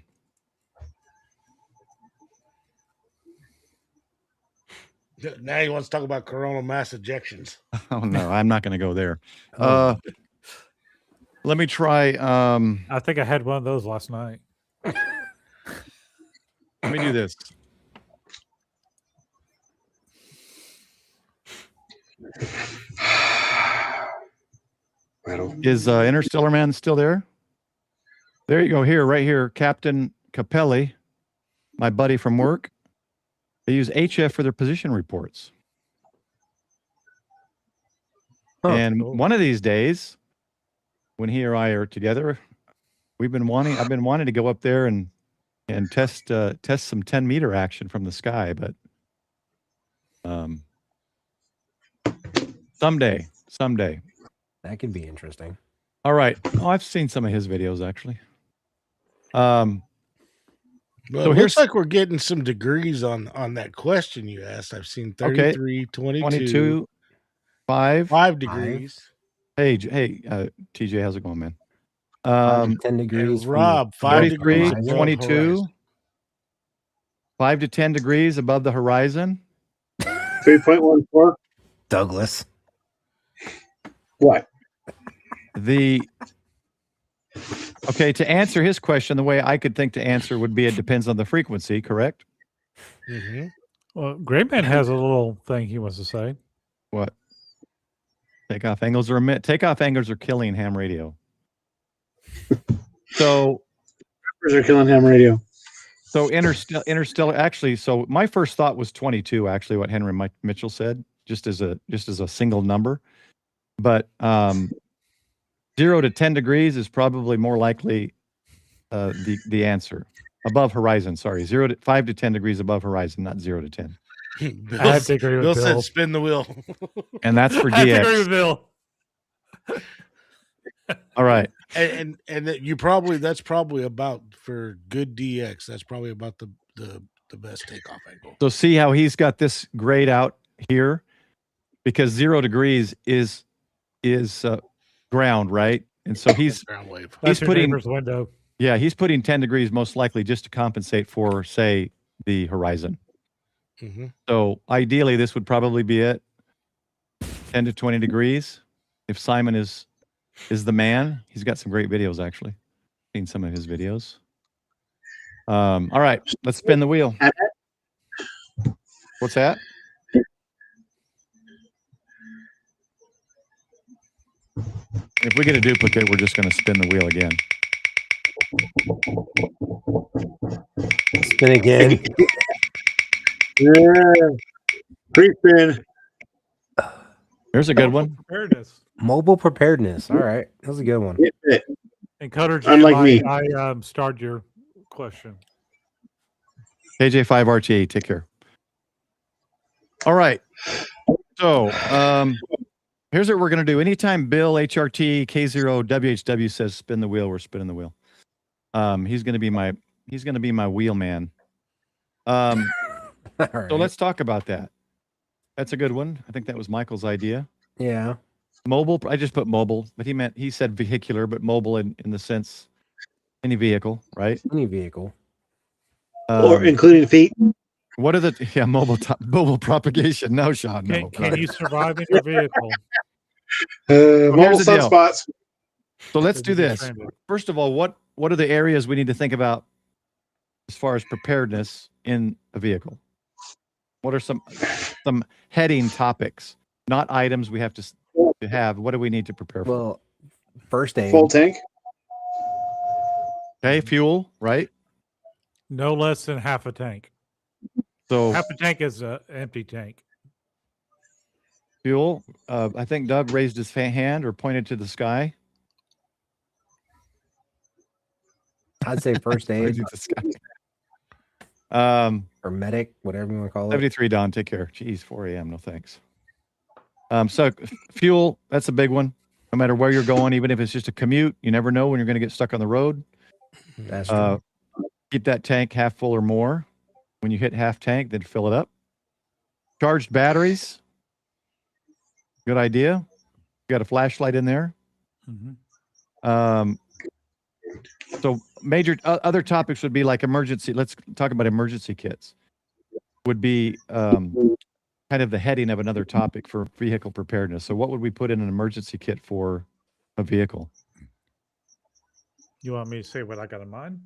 Now he wants to talk about coronal mass ejections. Oh no, I'm not going to go there. Let me try. I think I had one of those last night. Let me do this. Is Interstellar Man still there? There you go. Right here, Captain Capelli, my buddy from work. They use HF for their position reports. And one of these days, when he or I are together, I've been wanting to go up there and test some 10-meter action from the sky, but someday. That could be interesting. All right. Oh, I've seen some of his videos actually. Well, so it here's looks like we're getting some degrees on that question you asked. I've seen 33, 22, 5 degrees. Hey, TJ, how's it going, man? 10 degrees. Rob, 5 degrees, 22, 5 to 10 degrees above the horizon. 3.14. Douglas. What? Okay, to answer his question, the way I could think to answer would be it depends on the frequency, correct? Mm-hmm. Well, Great Man has a little thing he wants to say. What? Takeoff angles are killing ham radio. So are killing ham radio. So interstellar actually, so my first thought was 22, actually, what Henry Mitchell said, just as a single number. But 0 to 10 degrees is probably more likely the answer. Above horizon, sorry. 5 to 10 degrees above horizon, not 0 to 10. I have to agree with Bill. Said spin the wheel. And that's for DX. I have to agree with Bill. All right. And that's probably about, for good DX, that's probably about the best takeoff angle. So see how he's got this grayed out here? Because 0 degrees is ground, right? And so he's ground wave. That's your neighbor's window. Yeah, he's putting 10 degrees most likely just to compensate for, say, the horizon. Mm-hmm. So ideally, this would probably be it. 10 to 20 degrees. If Simon is the man, he's got some great videos, actually. Seen some of his videos. All right, let's spin the wheel. What's that? If we get a duplicate, we're just going to spin the wheel again. Spin again. Yeah. Pre-spin. There's a good one. Preparedness. Mobile preparedness. All right. That was a good one. And Cutter, Unlike me. I started your question. KJ5RTA, take care. All right. So here's what we're going to do. Anytime Bill, HRT, K0, WHW says spin the wheel, we're spinning the wheel. He's going to be my wheel man. All So right. let's talk about that. That's a good one. I think that was Michael's idea. Yeah. Mobile. I just put mobile, but he said vehicular, but mobile in the sense any vehicle, right? Any vehicle. Or including feet. What are the mobile propagation? No, Sean. No. Can you survive in your vehicle? Mobile the deal. sunspots. So let's Could do you be this. stranded? First of all, what are the areas we need to think about as far as preparedness in a vehicle? What are some heading topics, not items we have to have? What do we need to prepare for? Well, first aid. Full tank. Okay, fuel, right? No less than half a tank. So Half a tank is an empty tank. fuel. I think Doug raised his hand or pointed to the sky. I'd say first aid Pointed to the sky. or medic, whatever you want to call it. 73 Don, take care. Jeez, 4 a.m. No thanks. So fuel, that's a big one. No matter where you're going, even if it's just a commute, you never know when you're going to get stuck on the road. That's true. Keep that tank half full or more. When you hit half tank, then fill it up. Charged batteries. Good idea. You got a flashlight in there. Mm-hmm. So major other topics would be like emergency. Let's talk about emergency kits. Would be kind of the heading of another topic for vehicle preparedness. So what would we put in an emergency kit for a vehicle? You want me to say what I got in mind?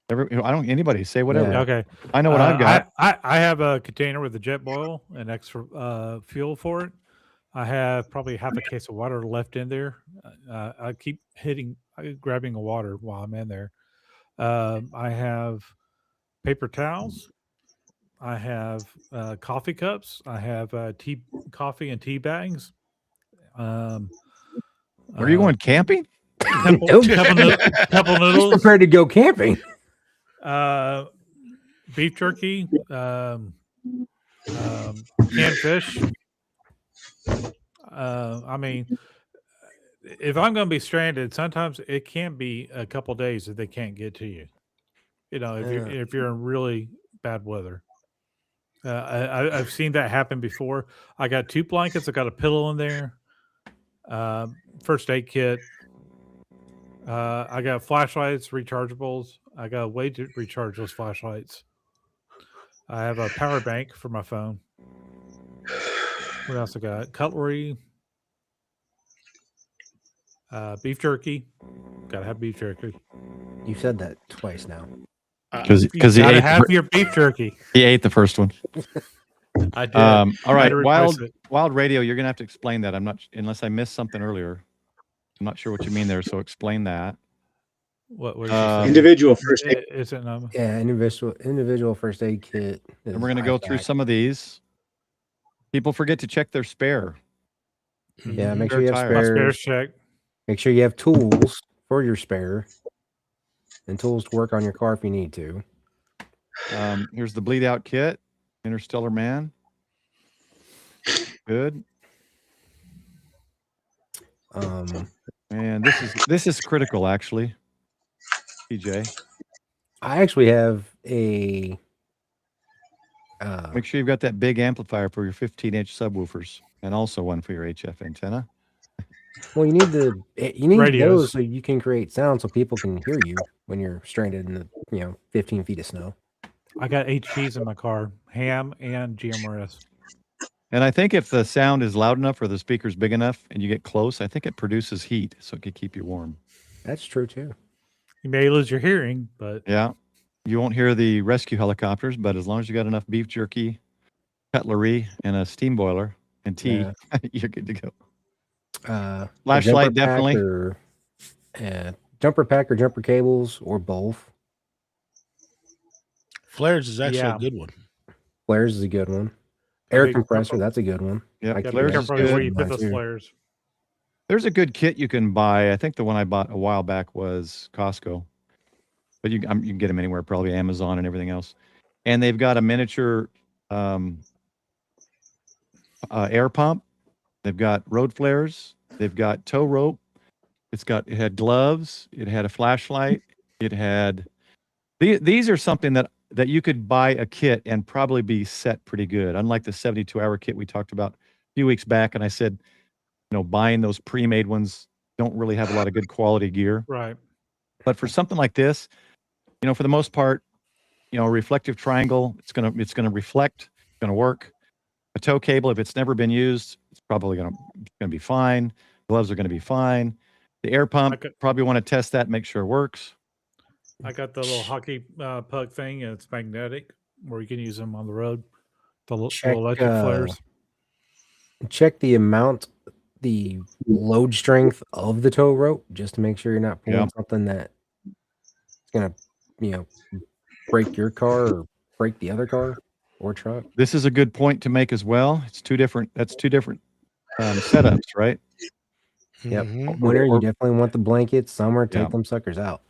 Anybody say whatever. Yeah. Okay. I know what I've got. I have a container with the jet oil and extra fuel for it. I have probably half a case of water left in there. I keep grabbing a water while I'm in there. I have paper towels. I have coffee cups. I have coffee and tea bags. Are you going camping? Couple He's noodles. prepared to go camping. Beef jerky, canned fish. I mean, if I'm going to be stranded, sometimes it can be a couple days that they can't get to you. You know, if you're in really bad weather. I've seen that happen before. I got 2 blankets. I got a pillow in there. First aid kit. I got flashlights, rechargeables. I got a way to recharge those flashlights. I have a power bank for my phone. What else I got? Cutlery. Beef jerky. Gotta have beef jerky. You said that twice now. Because he gotta ate have your beef jerky. He ate the first one. I did. All right, replace Wild Radio. You're gonna have to explain that. I'm not unless I missed something earlier. I'm not sure what you mean there. So explain that. What did you say? Individual first aid. Is it Yeah, individual first aid kit. And we're gonna go through some of these. People forget to check their spare. Yeah, make Spare sure you have tires. My spares. spares check. Make sure you have tools for your spare and tools to work on your car if you need to. Here's the bleed out kit. Interstellar Man. Good. And this is critical actually. PJ. I actually have a Make sure you've got that big amplifier for your 15-inch subwoofers and also one for your HF antenna. well, you need Radios. those so you can create sound so people can hear you when you're stranded in the 15 feet of snow. I got HPs in my car, ham and GMRS. And I think if the sound is loud enough or the speaker's big enough and you get close, I think it produces heat, so it could keep you warm. That's true too. You may lose your hearing, but Yeah. You won't hear the rescue helicopters, but as long as you got enough beef jerky, cutlery, and a steam boiler and tea, you're good to go. Flashlight, definitely. Jumper pack or jumper cables or both. Flares is actually a good one. Flares is a good one. Air compressor, that's a good one. Yeah, be flares is careful where you good. put those flares. There's a good kit you can buy. I think the one I bought a while back was Costco, but you can get them anywhere, probably Amazon and everything else. And they've got a miniature air pump. They've got road flares. They've got tow rope. It had gloves. It had a flashlight. It had these are something that you could buy a kit and probably be set pretty good. Unlike the 72-hour kit we talked about a few weeks back, and I said, buying those pre-made ones don't really have a lot of good quality gear. Right. But for something like this, for the most part, a reflective triangle, it's gonna reflect, it's gonna work. A tow cable, if it's never been used, it's probably gonna be fine. Gloves are gonna be fine. The air pump, probably want to test that, make sure it works. I got the little hockey puck thing, and it's magnetic, where you can use them on the road. The electric flares. Check the amount, the load strength of the tow rope, just to make sure you're not pulling something that's gonna, break your car or break the other car or truck. This is a good point to make as well. It's two different setups, right? Yep. Winter, you definitely want the blankets. Summer, take them suckers out.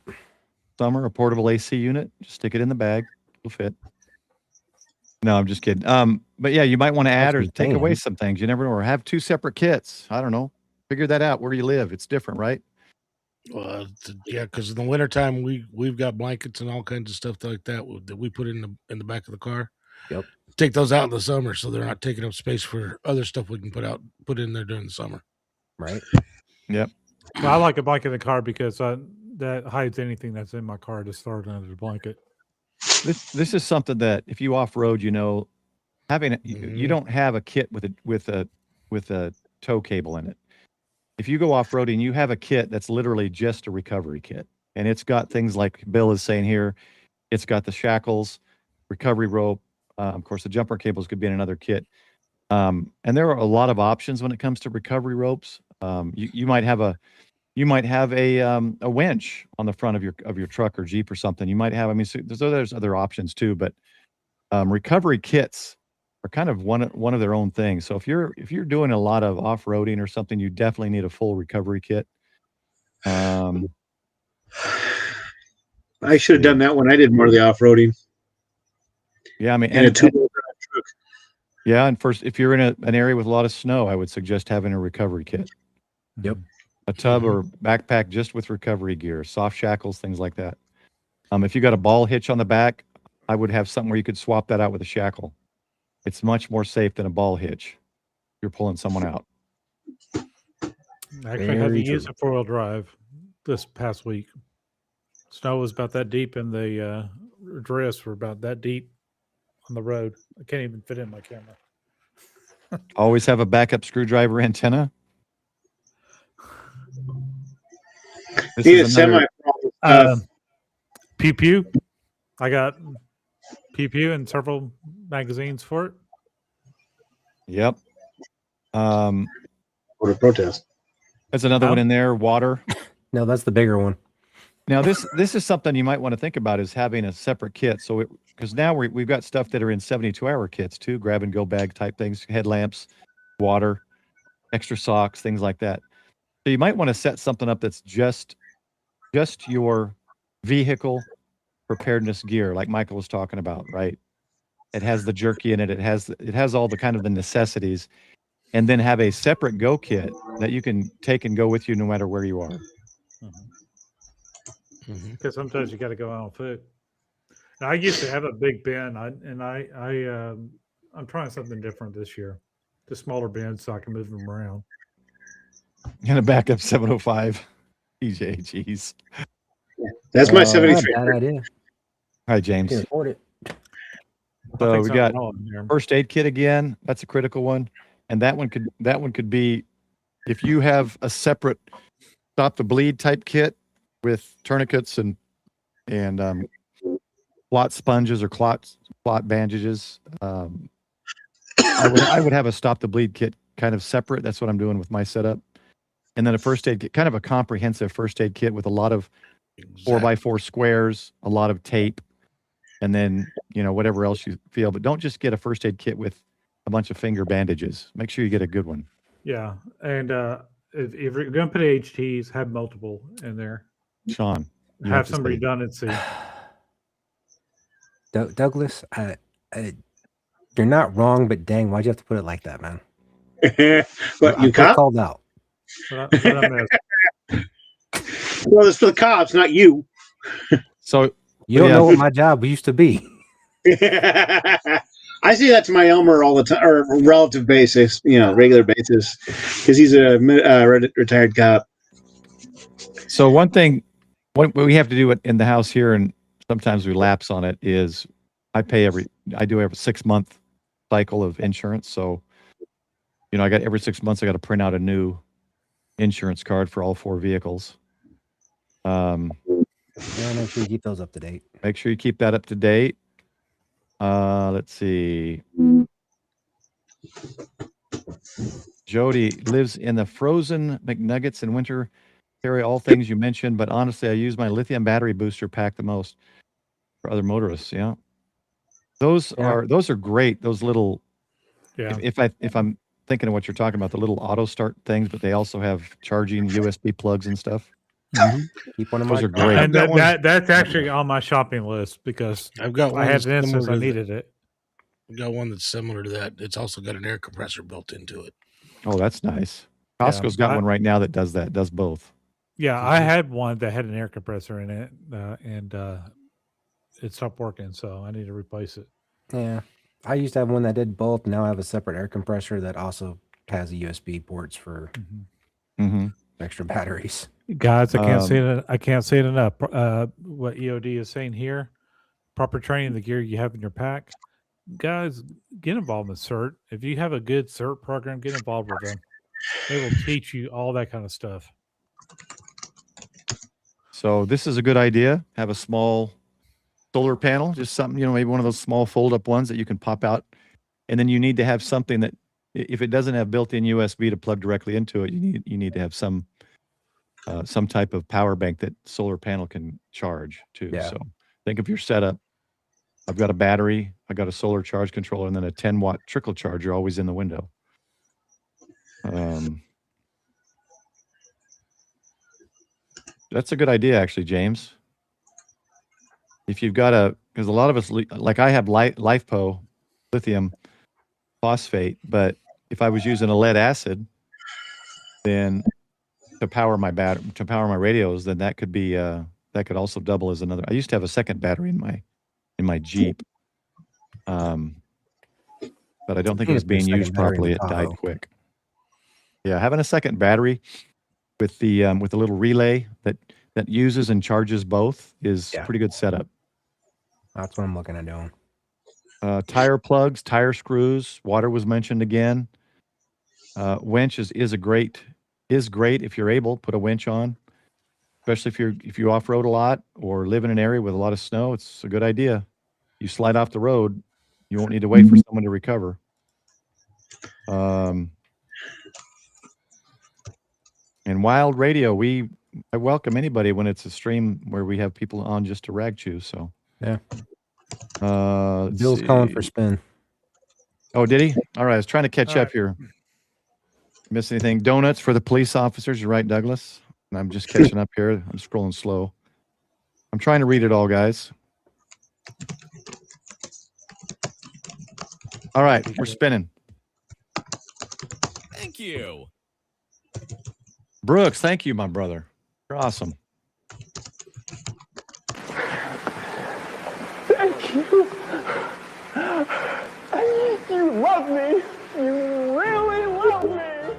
Summer, a portable AC unit, just stick it in the bag. It'll fit. No, I'm just kidding. But yeah, you might want to add or take away some things. You never know. Or have two separate kits. I don't know. Figure that out where you live. It's different, right? Well, yeah, because in the wintertime, we've got blankets and all kinds of stuff like that we put in the back of the car. Yep. Take those out in the summer so they're not taking up space for other stuff we can put in there during the summer. Right. Yep. Well, I like a blanket in the car because that hides anything that's in my car to start under the blanket. This is something that if you off road, having you don't have a kit with a tow cable in it. If you go off roading, you have a kit that's literally just a recovery kit, and it's got things like Bill is saying here. It's got the shackles, recovery rope. Of course, the jumper cables could be in another kit. And there are a lot of options when it comes to recovery ropes. You might have a winch on the front of your truck or Jeep or something. You might have. So there's other options too, but recovery kits are kind of one of their own things. So if you're doing a lot of off-roading or something, you definitely need a full recovery kit. I should have done that when I did more of the off-roading. Yeah, I mean, and a two-wheel drive truck. Yeah, and first, if you're in an area with a lot of snow, I would suggest having a recovery kit. Yep. A tub or backpack just with recovery gear, soft shackles, things like that. If you got a ball hitch on the back, I would have something where you could swap that out with a shackle. It's much more safe than a ball hitch. You're pulling someone out. Actually, I had to use a 4-wheel drive this past week. Snow was about that deep, and the drifts were about that deep on the road. I can't even fit in my camera. Always have a backup screwdriver antenna. This is Pew Pew. I got Pew Pew and several magazines for it. Yep. What a protest. There's another one in there. Water. No, that's the bigger one. Now this is something you might want to think about, is having a separate kit. So because now we've got stuff that are in 72-hour kits too, grab and go bag type things, headlamps, water, extra socks, things like that. So you might want to set something up that's just your vehicle preparedness gear, like Michael was talking about, right? It has the jerky in it. It has all the kind of the necessities, and then have a separate go kit that you can take and go with you no matter where you are. Because sometimes you got to go out on foot. Now, I used to have a big bin, I'm trying something different this year. The smaller bins so I can move them around. And a backup 705 EJ, jeez. That's my 73. Bad idea. Hi, James. Can afford it. So we got first aid kit again. That's a critical one, and that one could be, if you have a separate stop the bleed type kit with tourniquets and clot sponges or clot bandages. I would have a stop the bleed kit kind of separate. That's what I'm doing with my setup. And then a first aid kit, kind of a comprehensive first aid kit with a lot of 4x4 squares, a lot of tape, and then, whatever else you feel. But don't just get a first aid kit with a bunch of finger bandages. Make sure you get a good one. Yeah. And if you're going to put HTs, have multiple in there. Sean. Have some redundancy. Douglas, you're not wrong, but dang, why'd you have to put it like that, man? What, you I feel cop? called out. What I missed. Well, it's the cops, not you. So You don't yeah. know what my job used to be. I say that to my Elmer all the time, or relative basis, regular basis, because he's a retired cop. So one thing, what we have to do it in the house here, and sometimes we lapse on it, is I do every 6-month cycle of insurance. So, I got every 6 months, I got to print out a new insurance card for all 4 vehicles. Yeah, make sure you keep those up to date. Make sure you keep that up to date. Let's see. Jody lives in the frozen McNuggets in winter. Carry all things you mentioned, but honestly, I use my lithium battery booster pack the most for other motorists. Yeah, those are great. Those little, Yeah. if I'm thinking of what you're talking about, the little auto start things, but they also have charging USB plugs and stuff. Keep one of Those my are great. And that's actually on my shopping list because I've got one I had an that's instance I similar to needed it. I've got one that's similar to that. It's also got an air compressor built into it. Oh, that's nice. Costco's got one right now that does both. Yeah, I had one that had an air compressor in it, and it stopped working, so I need to replace it. Yeah, I used to have one that did both. Now I have a separate air compressor that also has a USB ports for extra batteries. Guys, I can't say it. I can't say it enough. What EOD is saying here: proper training, the gear you have in your pack. Guys, get involved with CERT. If you have a good CERT program, get involved with them. They will teach you all that kind of stuff. So this is a good idea. Have a small solar panel, just something, maybe one of those small fold-up ones that you can pop out. And then you need to have something that, if it doesn't have built-in USB to plug directly into it, you need to have some type of power bank that solar panel can charge too. Yeah. So think of your setup. I've got a battery, I got a solar charge controller, and then a 10-watt trickle charger always in the window. That's a good idea, actually, James. If you've got because a lot of us, like I have LiFePO, lithium phosphate, but if I was using a lead acid, then to power my radios, then that could be that could also double as another. I used to have a second battery in my Jeep, but I don't think it was being used properly. It died quick. Yeah, having a second battery with the little relay that uses and charges both is pretty good setup. That's what I'm looking at doing. Tire plugs, tire screws. Water was mentioned again. Winch is great if you're able. Put a winch on, especially if you off road a lot or live in an area with a lot of snow. It's a good idea. You slide off the road, you won't need to wait for someone to recover. And Wild Radio, I welcome anybody when it's a stream where we have people on just to Ragchew. So yeah. Bill's calling for spin. Oh, did he? All right, I was trying to catch up here. Miss anything? Donuts for the police officers. You're right, Douglas. And I'm just catching up here. I'm scrolling slow. I'm trying to read it all, guys. All right, we're spinning. Thank you. Brooks, thank you, my brother. You're awesome. Thank you. You love me. You really love me.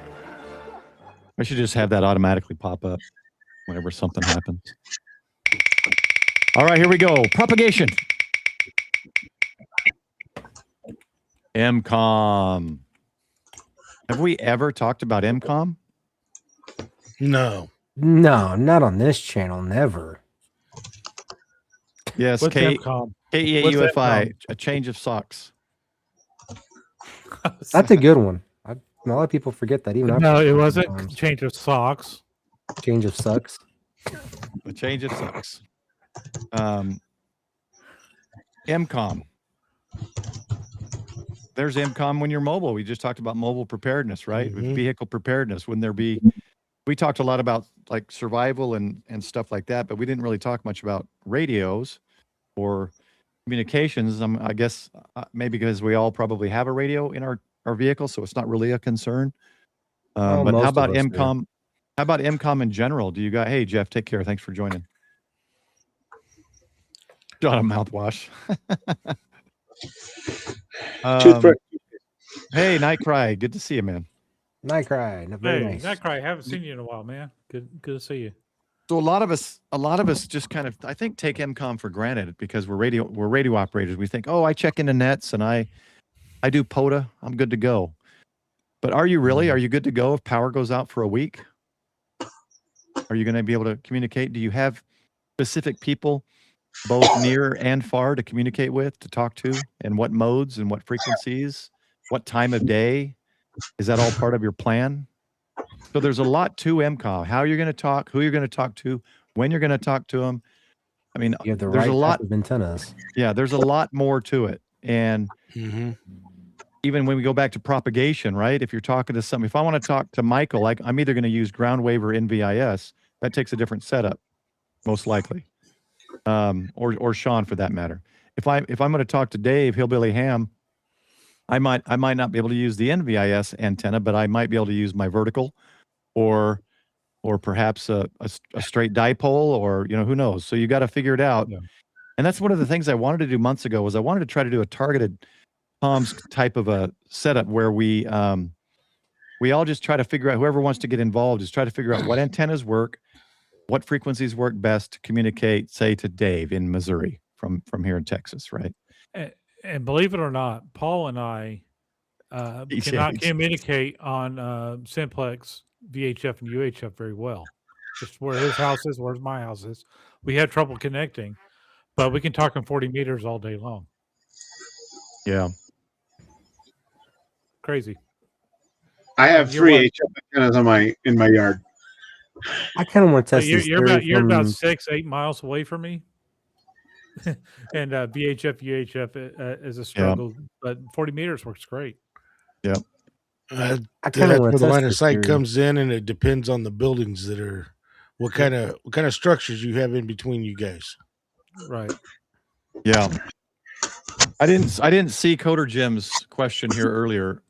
I should just have that automatically pop up whenever something happens. All right, here we go. Propagation. MCOM. Have we ever talked about MCOM? No. No, not on this channel. Never. Yes, What's MCOM? KEAUFI, a change of socks. That's a good one. A lot of people forget that. Even No, it wasn't change of socks. Change of sucks. A change of socks. MCOM. There's MCOM when you're mobile. We just talked about mobile preparedness, right? Mm-hmm. Vehicle preparedness. Wouldn't there be? We talked a lot about like survival and stuff like that, but we didn't really talk much about radios or communications. I guess maybe because we all probably have a radio in our our vehicle, so it's not really a concern. Oh, But how most about of us do. MCOM? How about MCOM in general? Do you got? Hey, Jeff, take care. Thanks for joining. Got a mouthwash. Hey, Nightcry, good to see you, man. Nightcry, very nice. Nightcry, haven't seen you in a while, man. Good to see you. So a lot of us just kind of, I think, take MCOM for granted because we're radio operators. We think, oh, I check into nets and I do POTA. I'm good to go. But are you really? Are you good to go if power goes out for a week? Are you going to be able to communicate? Do you have specific people, both near and far, to communicate with, to talk to, and what modes and what frequencies, what time of day? Is that all part of your plan? So there's a lot to MCOM. How you're going to talk, who you're going to talk to, when you're going to talk to them. I mean, You have the there's right a lot type of antennas. Yeah, there's a lot more to it. And even when we go back to propagation, right? If you're talking to if I want to talk to Michael, like I'm either going to use ground wave or NVIS. That takes a different setup, most likely, or Sean for that matter. If I'm going to talk to Dave Hillbilly Ham, I might not be able to use the NVIS antenna, but I might be able to use my vertical, or perhaps a straight dipole, or who knows. So you got to figure it out. Yeah. And that's one of the things I wanted to do months ago was I wanted to try to do a targeted comms type of a setup where we all just try to figure out, whoever wants to get involved is try to figure out what antennas work, what frequencies work best to communicate, say, to Dave in Missouri from here in Texas, right? And believe it or not, Paul and I cannot communicate on simplex, VHF, and UHF very well. Just where his house is, where's my house is. We had trouble connecting, but we can talk in 40 meters all day long. Yeah. Crazy. I have 3 HF antennas in my yard. I kind of want to test this. You're about 6-8 miles away from me. And VHF, UHF is a struggle, but 40 meters works great. Yeah. I kind of where the line of sight comes in, and it depends on the buildings that are, what kind of structures you have in between you guys. Right. Yeah. I didn't see Coder Jim's question here earlier.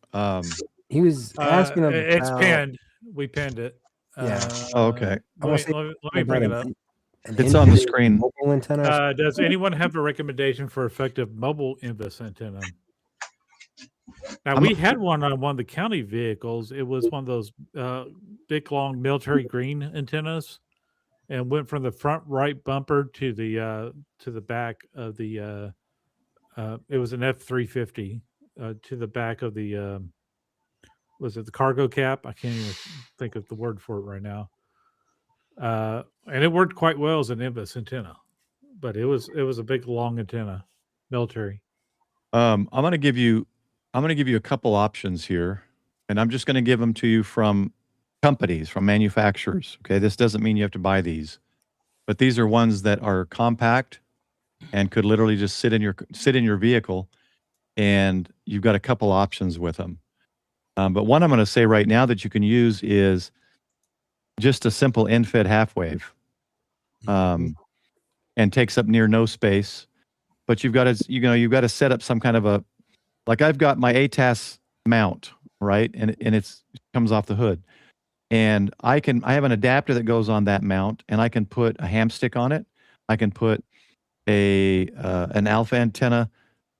He was asking about. It's pinned. We pinned it. Yeah. Okay. Let me bring it up. It's on the screen. Mobile antenna. Does anyone have a recommendation for effective mobile INVIS antenna? Now, we had one on one of the county vehicles. It was one of those big, long military green antennas, and went from the front right bumper to the back of the. It was an F-350 to the back of the. Was it the cargo cap? I can't even think of the word for it right now. And it worked quite well as an INVIS antenna, but it was a big long antenna, military. I'm going to give you a couple options here, and I'm just going to give them to you from companies, from manufacturers. Okay, this doesn't mean you have to buy these, but these are ones that are compact and could literally just sit in your vehicle, and you've got a couple options with them. But one I'm going to say right now that you can use is just a simple end-fed half wave, and takes up near no space. But you've got to set up some kind of a, like I've got my ATAS mount, right, and it comes off the hood, and I have an adapter that goes on that mount, and I can put a ham stick on it. I can put an alpha antenna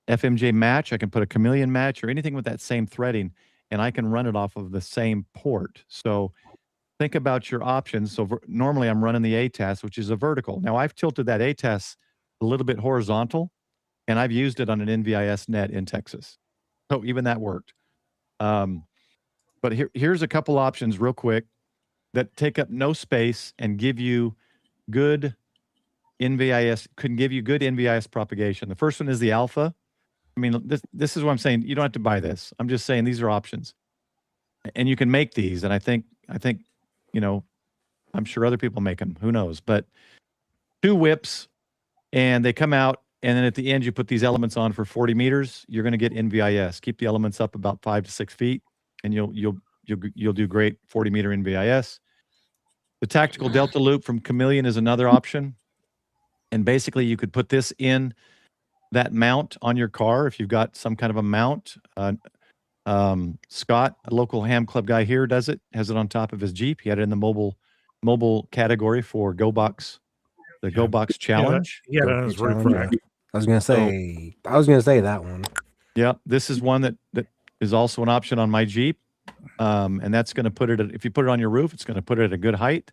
FMJ match. I can put a chameleon match or anything with that same threading, and I can run it off of the same port. So think about your options. So normally I'm running the ATAS, which is a vertical. Now I've tilted that ATAS a little bit horizontal, and I've used it on an NVIS net in Texas. So even that worked. But here's a couple options real quick that take up no space and give you good NVIS propagation. The first one is the alpha. I mean, this is what I'm saying. You don't have to buy this. I'm just saying these are options, and you can make these. And I think, I'm sure other people make them. Who knows? But 2 whips, and they come out, and then at the end you put these elements on for 40 meters. You're going to get NVIS. Keep the elements up about 5 to 6 feet, and you'll do great 40 meter NVIS. The tactical delta loop from Chameleon is another option, and basically you could put this in that mount on your car if you've got some kind of a mount. Scott, a local ham club guy here, does it. Has it on top of his Jeep. He had it in the mobile category for GoBox, the GoBox Challenge. Yeah, that was roof rack. I was gonna say that one. Yeah, this is one that is also an option on my Jeep, and that's going to put it. If you put it on your roof, it's going to put it at a good height.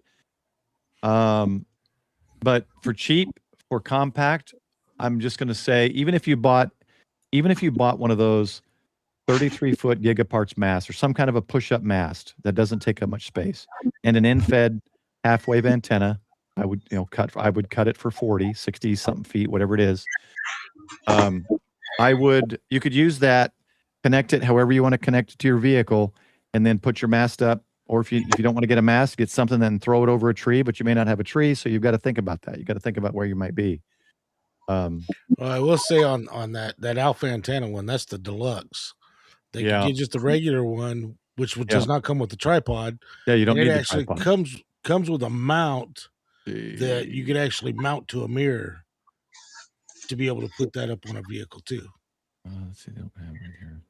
But for cheap, for compact, I'm just going to say even if you bought one of those 33-foot gigaparts mast or some kind of a push-up mast that doesn't take up much space and an in-fed half-wave antenna, I would cut it for 40, 60 something feet, whatever it is. You could use that, connect it however you want to connect it to your vehicle, and then put your mast up. Or if you don't want to get a mast, get something, then throw it over a tree, but you may not have a tree. So you've got to think about that. You've got to think about where you might be. Well, I will say on that alpha antenna one, that's the deluxe. They can get just the regular one, which does not come with the tripod. Yeah, you don't need it the actually tripod. comes with a mount that you can actually mount to a mirror to be able to put that up on a vehicle too. Let's see, they don't have it right here.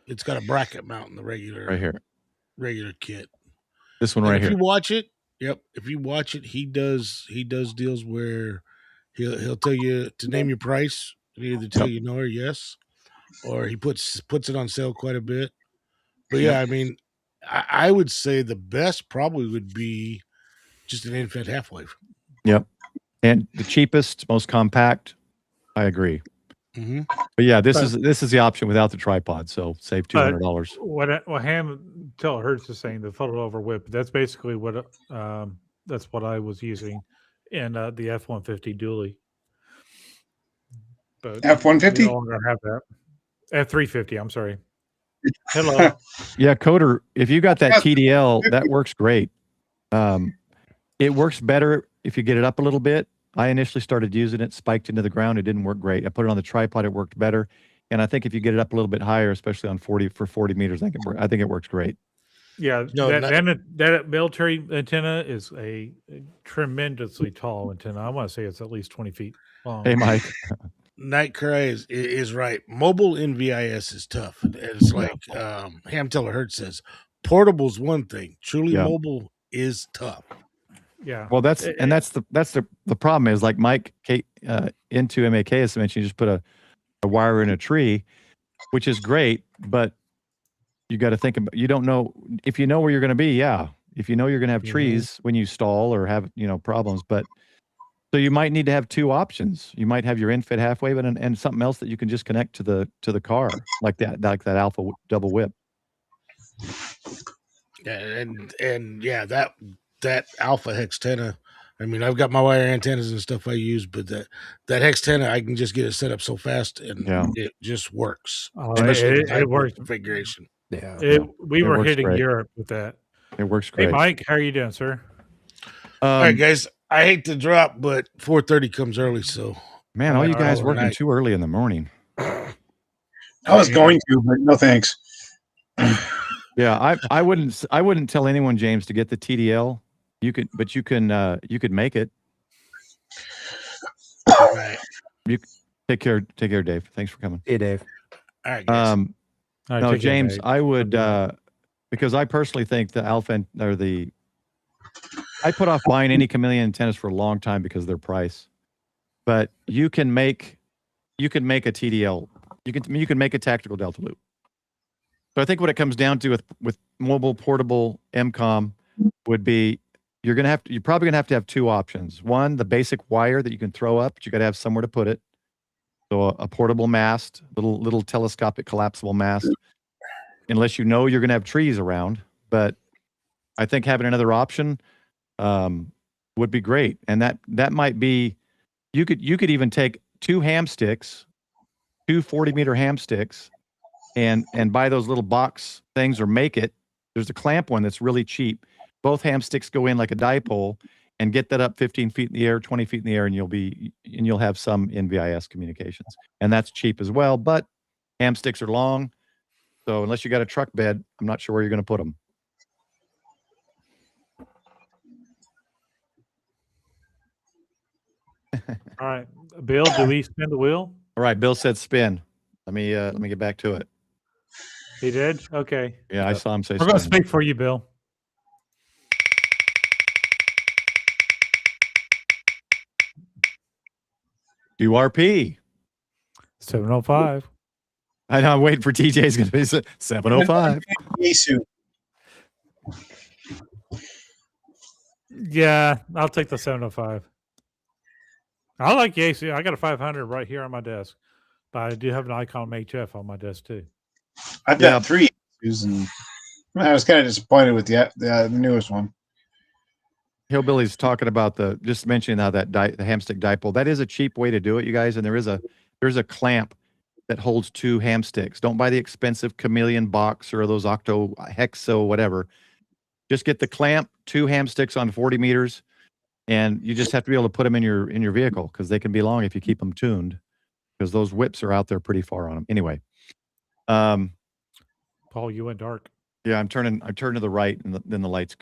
It's got a bracket mount in the regular kit. This one right here. If you watch it, if you watch it, he does deals where he'll tell you to name your price and either tell you no or yes, or he puts it on sale quite a bit. But yeah, I mean, I would say the best probably would be just an in-fed half-wave. Yep. And the cheapest, most compact, I agree. Mm-hmm. But yeah, this is the option without the tripod, so save $200. What Ham Telehertz is saying, the photo over whip, that's basically what that's what I was using in the F-150 dually. But F-150? we no longer have that. F-350, I'm sorry. Hello. Yeah, Coder, if you got that TDL, that works great. It works better if you get it up a little bit. I initially started using it, spiked into the ground. It didn't work great. I put it on the tripod. It worked better. And I think if you get it up a little bit higher, especially on 40 meters, I think it works great. Yeah, that military antenna is a tremendously tall antenna. I want to say it's at least 20 feet long. Hey, Mike. Night Cry is right. Mobile NVIS is tough. It's like Ham Telehertz says, portable's one thing. Truly mobile is tough. Yeah. Well, that's the problem is like Mike into MAK has mentioned, you just put a wire in a tree, which is great, but you got to think about, you don't know if you know where you're going to be. Yeah. If you know you're going to have trees when you stall or have, problems, but so you might need to have two options. You might have your in-fed half-wave and something else that you can just connect to the car like that alpha double whip. Yeah. And yeah, that alpha hex antenna. I mean, I've got my wire antennas and stuff I use, but that hex antenna, I can just get it set up so fast and it just works. Especially it works configuration. Yeah. We were hitting great. Europe with that. It works great. Hey, Mike, how are you doing, sir? All right, guys. I hate to drop, but 4:30 comes early, so man, all you guys working too early in the morning. I was going to, but no thanks. Yeah, I wouldn't tell anyone, James, to get the TDL. You could make it. All right. You take care, Dave. Thanks for coming. Hey, Dave. All right, guys. No, James, I would because I personally think the alpha or I put off buying any chameleon antennas for a long time because of their price. But you can make a TDL. You can make a tactical delta loop. So I think what it comes down to with mobile portable MCOM would be you're probably gonna have to have two options. One, the basic wire that you can throw up, but you got to have somewhere to put it. So a portable mast, little telescopic collapsible mast, unless you know you're gonna have trees around. But I think having another option would be great, and that might be you could even take two 40-meter ham sticks, and buy those little box things or make it. There's a clamp one that's really cheap. Both ham sticks go in like a dipole, and get that up 15 feet in the air, 20 feet in the air, and you'll have some NVIS communications, and that's cheap as well. But ham sticks are long, so unless you got a truck bed, I'm not sure where you're going to put them. All right, Bill, do we spin the wheel? All right, Bill said spin. Let me get back to it. He did? Okay. Yeah, I saw him say We're going to spin. speak for you, Bill. QRP. 705. I know. I'm waiting for TJ's going to be 705. Yasu. Yeah, I'll take the 705. I like Yasu. I got a 500 right here on my desk, but I do have an Icon HF on my desk too. I've got 3 Yasus, and I was kind of disappointed with the newest one. Hillbilly's talking about just mentioning how that the hamstick dipole. That is a cheap way to do it, you guys. And there's a clamp that holds 2 hamsticks. Don't buy the expensive chameleon box or those octo hexo whatever. Just get the clamp, 2 hamsticks on 40 meters, and you just have to be able to put them in your vehicle because they can be long if you keep them tuned. Because those whips are out there pretty far on them. Anyway, Paul, you went dark. Yeah, I turn to the right, and then the lights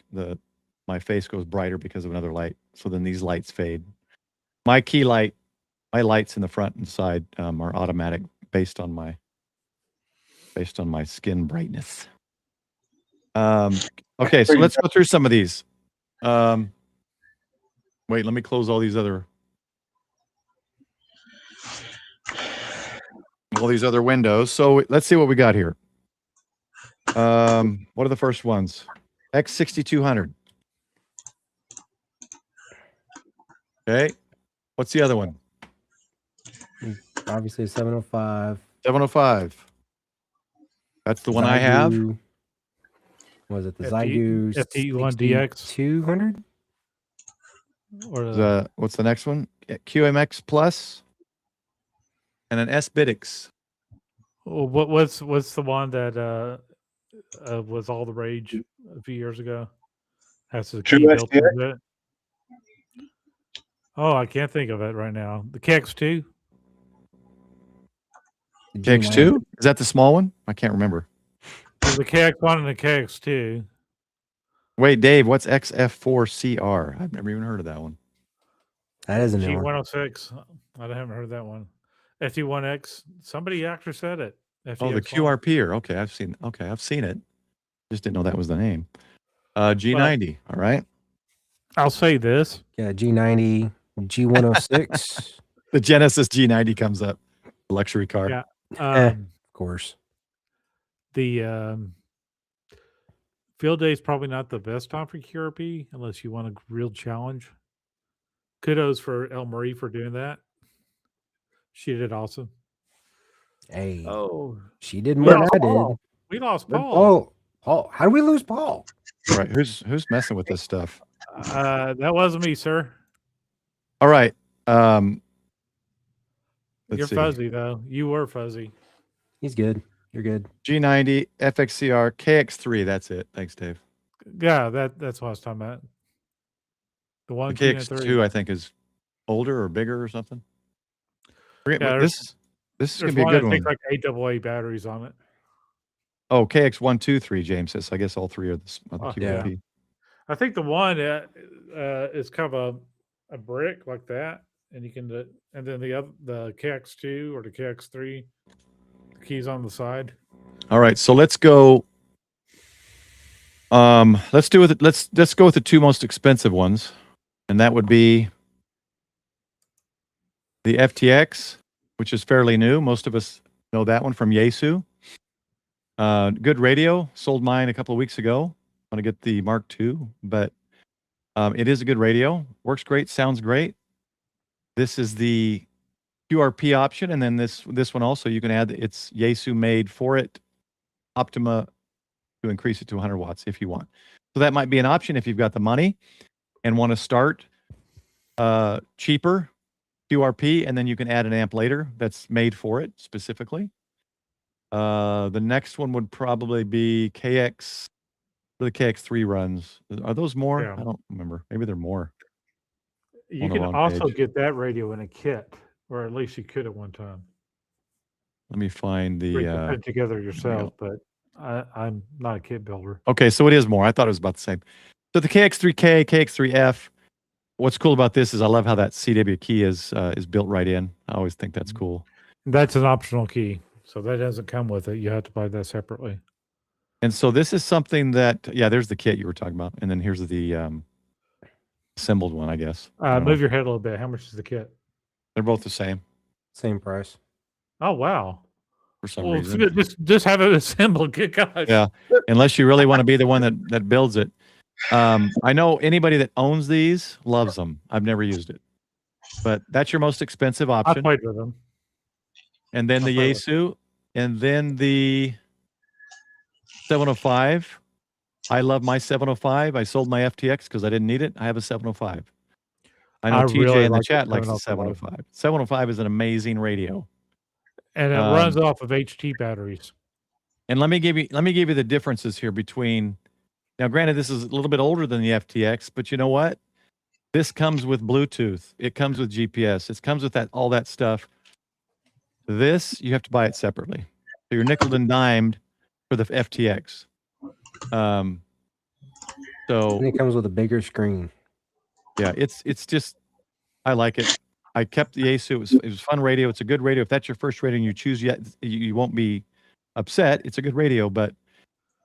my face goes brighter because of another light. So then these lights fade. My lights in the front and side are automatic based on my skin brightness. Okay, so let's go through some of these. Wait, let me close all these other windows. So let's see what we got here. What are the first ones? X6200. Okay. What's the other one? Obviously 705. 705. That's the one I have. Was it the Zygu FT1DX 200? Or what's the next one? QMX Plus and an S-Bitix. What's the one that was all the rage a few years ago? Has the key built into it. Oh, I can't think of it right now. The KX2? KX2? Is that the small one? I can't remember. There's the KX1 and the KX2. Wait, Dave, what's XF4CR? I've never even heard of that one. That isn't it. G106. I haven't heard of that one. FT1X. Somebody actually said it. Oh, the QRP. Okay, I've seen it. Just didn't know that was the name. G90. All right. I'll say this. Yeah, G90, G106. The Genesis G90 comes up. Luxury car. Yeah. Of course. The field day is probably not the best time for QRP unless you want a real challenge. Kudos for El Marie for doing that. She did awesome. Hey. Oh. She did more than I did. We lost Paul. Paul. How did we lose Paul? All right. Who's messing with this stuff? That wasn't me, sir. All right. You're fuzzy, though. You were fuzzy. He's good. You're good. G90, FXCR, KX3. That's it. Thanks, Dave. Yeah, that's what I was talking about. The one KX2, I think, is older or bigger or something. This is going to be a good one. Takes like 8 AA batteries on it. Oh, KX123, James says. I guess all 3 are the QRP. Yeah. I think the one is kind of a brick like that, and you can and then the KX2 or the KX3, the keys on the side. All right, so let's go. Let's go with the 2 most expensive ones, and that would be the FTX, which is fairly new. Most of us know that one from Yaesu. Good radio. Sold mine a couple of weeks ago. Want to get the Mark II, but it is a good radio. Works great. Sounds great. This is the QRP option, and then this one also you can add. It's Yaesu made for it. Optima to increase it to 100 watts if you want. So that might be an option if you've got the money and want to start cheaper QRP, and then you can add an amp later that's made for it specifically. The next one would probably be KX. The KX3 runs. Are those more? Yeah. I don't remember. Maybe they're more. You can also get that radio in a kit, or at least you could at one time. Let me find the. You can put it together yourself, but I'm not a kit builder. Okay, so it is more. I thought it was about the same. So the KX3K, KX3F. What's cool about this is I love how that CW key is built right in. I always think that's cool. That's an optional key, so that doesn't come with it. You have to buy that separately. And so this is something that, there's the kit you were talking about. And then here's the assembled one, I guess. Move your head a little bit. How much is the kit? They're both the same. Same price. Oh, wow. For some reason. Just have it assembled. Good gosh. Yeah. Unless you really want to be the one that builds it. I know anybody that owns these loves them. I've never used it. But that's your most expensive option. I played with them. And then the Yaesu. And then the 705. I love my 705. I sold my FTX because I didn't need it. I have a 705. I know TJ really in the like chat the likes the 705. 705. 705 is an amazing radio. And it runs off of HT batteries. And let me give you the differences here between. Now, granted, this is a little bit older than the FTX, but you know what? This comes with Bluetooth. It comes with GPS. It comes with all that stuff. This, you have to buy it separately. So you're nickel and dimed for the FTX. And it comes with a bigger screen. Yeah, it's just, I like it. I kept the Yaesu. It was fun radio. It's a good radio. If that's your first radio and you choose yet, you won't be upset. It's a good radio, but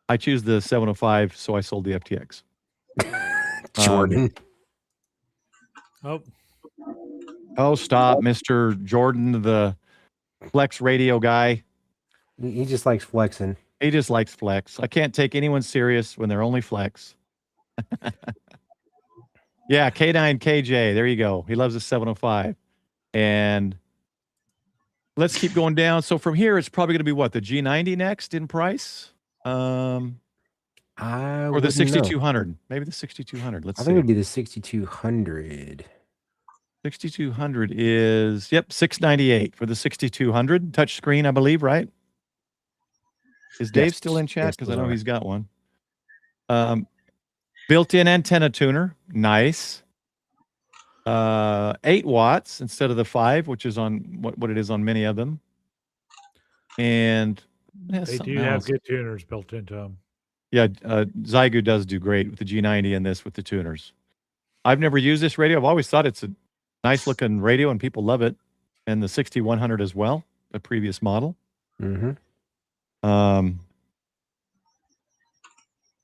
I choose the 705, so I sold the FTX. Jordan. Oh, stop, Mr. Jordan, the flex radio guy. He just likes flexing. He just likes flex. I can't take anyone serious when they're only flex. Yeah, K9KJ. There you go. He loves the 705. And let's keep going down. So from here, it's probably going to be what? The G90 next in price? Or the 6200. Maybe the 6200. Let's see. I think it would be the 6200. 6200 is, $698 for the 6200. Touch screen, I believe, right? Is Dave still in chat? Because I know he's got one. Built-in antenna tuner. Nice. 8 watts instead of the 5, which is on what it is on many of them. And they do have good tuners built into them. Yeah, Zygu does do great with the G90 and this with the tuners. I've never used this radio. I've always thought it's a nice looking radio and people love it. And the 6100 as well, the previous model. Mm-hmm.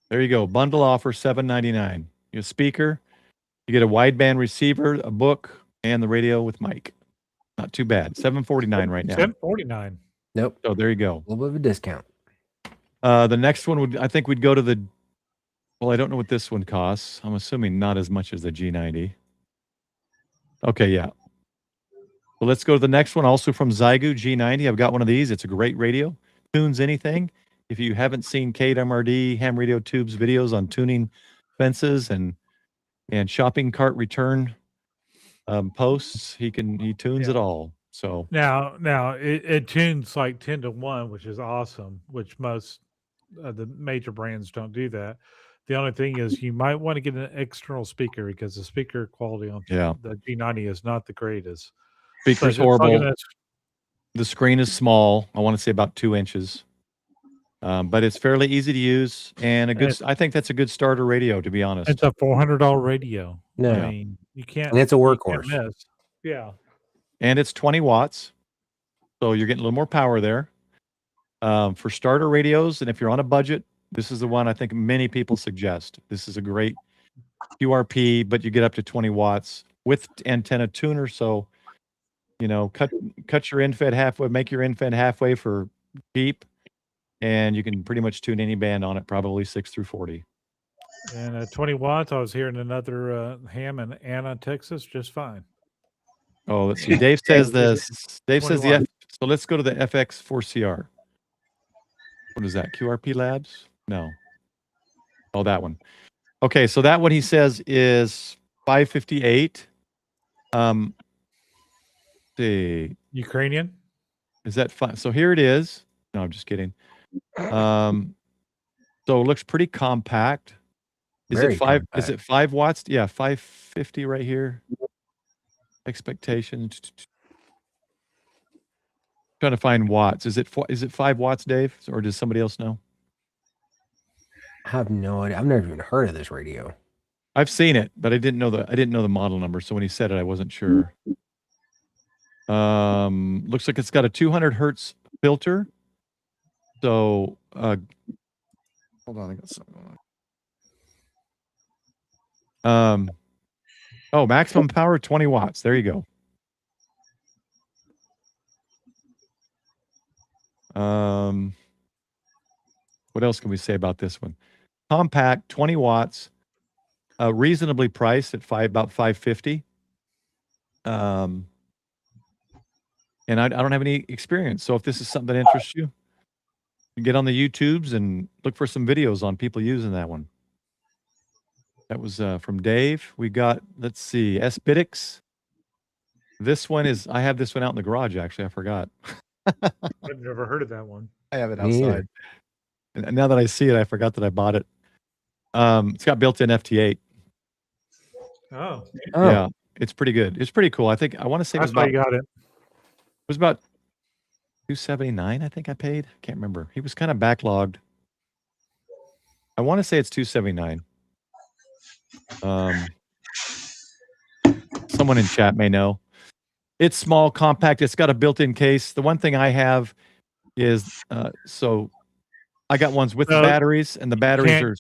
There you go. Bundle offer $799. You get a speaker, you get a wideband receiver, a book, and the radio with mic. Not too bad. $749 right now. $749. Nope. So there you go. A little bit of a discount. The next one I think we'd go to the. Well, I don't know what this one costs. I'm assuming not as much as the G90. Okay, yeah. Well, let's go to the next one, also from Zygu G90. I've got one of these. It's a great radio. Tunes anything. If you haven't seen Kate MRD Ham Radio Tube's videos on tuning fences and shopping cart return posts, he tunes it all. So now it tunes like 10 to 1, which is awesome. Which most the major brands don't do that. The only thing is you might want to get an external speaker because the speaker quality on the G90 is not the greatest. Speaker's horrible. The screen is small. I want to say about 2 inches. But it's fairly easy to use and a good. I think that's a good starter radio, to be honest. It's a $400 radio. No, I mean you can't. And it's a workhorse. Yeah, and it's 20 watts, so you're getting a little more power there. For starter radios, and if you're on a budget, this is the one I think many people suggest. This is a great QRP, but you get up to 20 watts with antenna tuner. So, cut your end-fed halfway, make your end-fed halfway for cheap. And you can pretty much tune any band on it, probably 6 through 40. And at 20 watts, I was hearing another ham in Anna, Texas, just fine. Oh, let's see. Dave says this. Dave says the F. So let's go to the FX4CR. What is that? QRP Labs? No. Oh, that one. Okay, so that one he says is $558. See. Ukrainian? Is that fine? So here it is. No, I'm just kidding. So it looks pretty compact. Is it 5 watts? Yeah, 550 right here. Expectation. Trying to find watts. Is it 5 watts, Dave, or does somebody else know? I have no idea. I've never even heard of this radio. I've seen it, but I didn't know the model number. So when he said it, I wasn't sure. Looks like it's got a 200 hertz filter. So Hold on, I got something going on. Oh, maximum power 20 watts. There you go. What else can we say about this one? Compact, 20 watts, reasonably priced at about $550. And I don't have any experience. So if this is something that interests you, get on the YouTubes and look for some videos on people using that one. That was from Dave. We got, let's see, S-Bitix. This one is, I have this one out in the garage, actually. I forgot. I've never heard of that one. I have it Me either. outside. And now that I see it, I forgot that I bought it. It's got built-in FT8. Oh, Yeah, it's pretty good. It's pretty cool. I want to say it was that's why about, you got it. it was about $279, I think I paid. Can't remember. He was kind of backlogged. I want to say it's $279. Someone in chat may know. It's small, compact. It's got a built-in case. The one thing I have is so I got ones with the batteries, and the batteries are.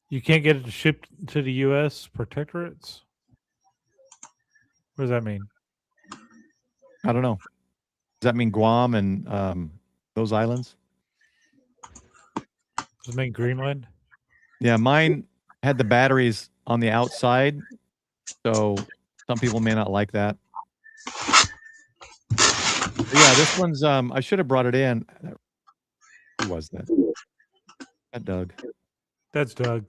You can't get it shipped to the U.S. protectorates? What does that mean? I don't know. Does that mean Guam and those islands? Does it mean Greenland? Yeah, mine had the batteries on the outside, so some people may not like that. But yeah, this one's. I should have brought it in. Who was that? That Doug. That's Doug.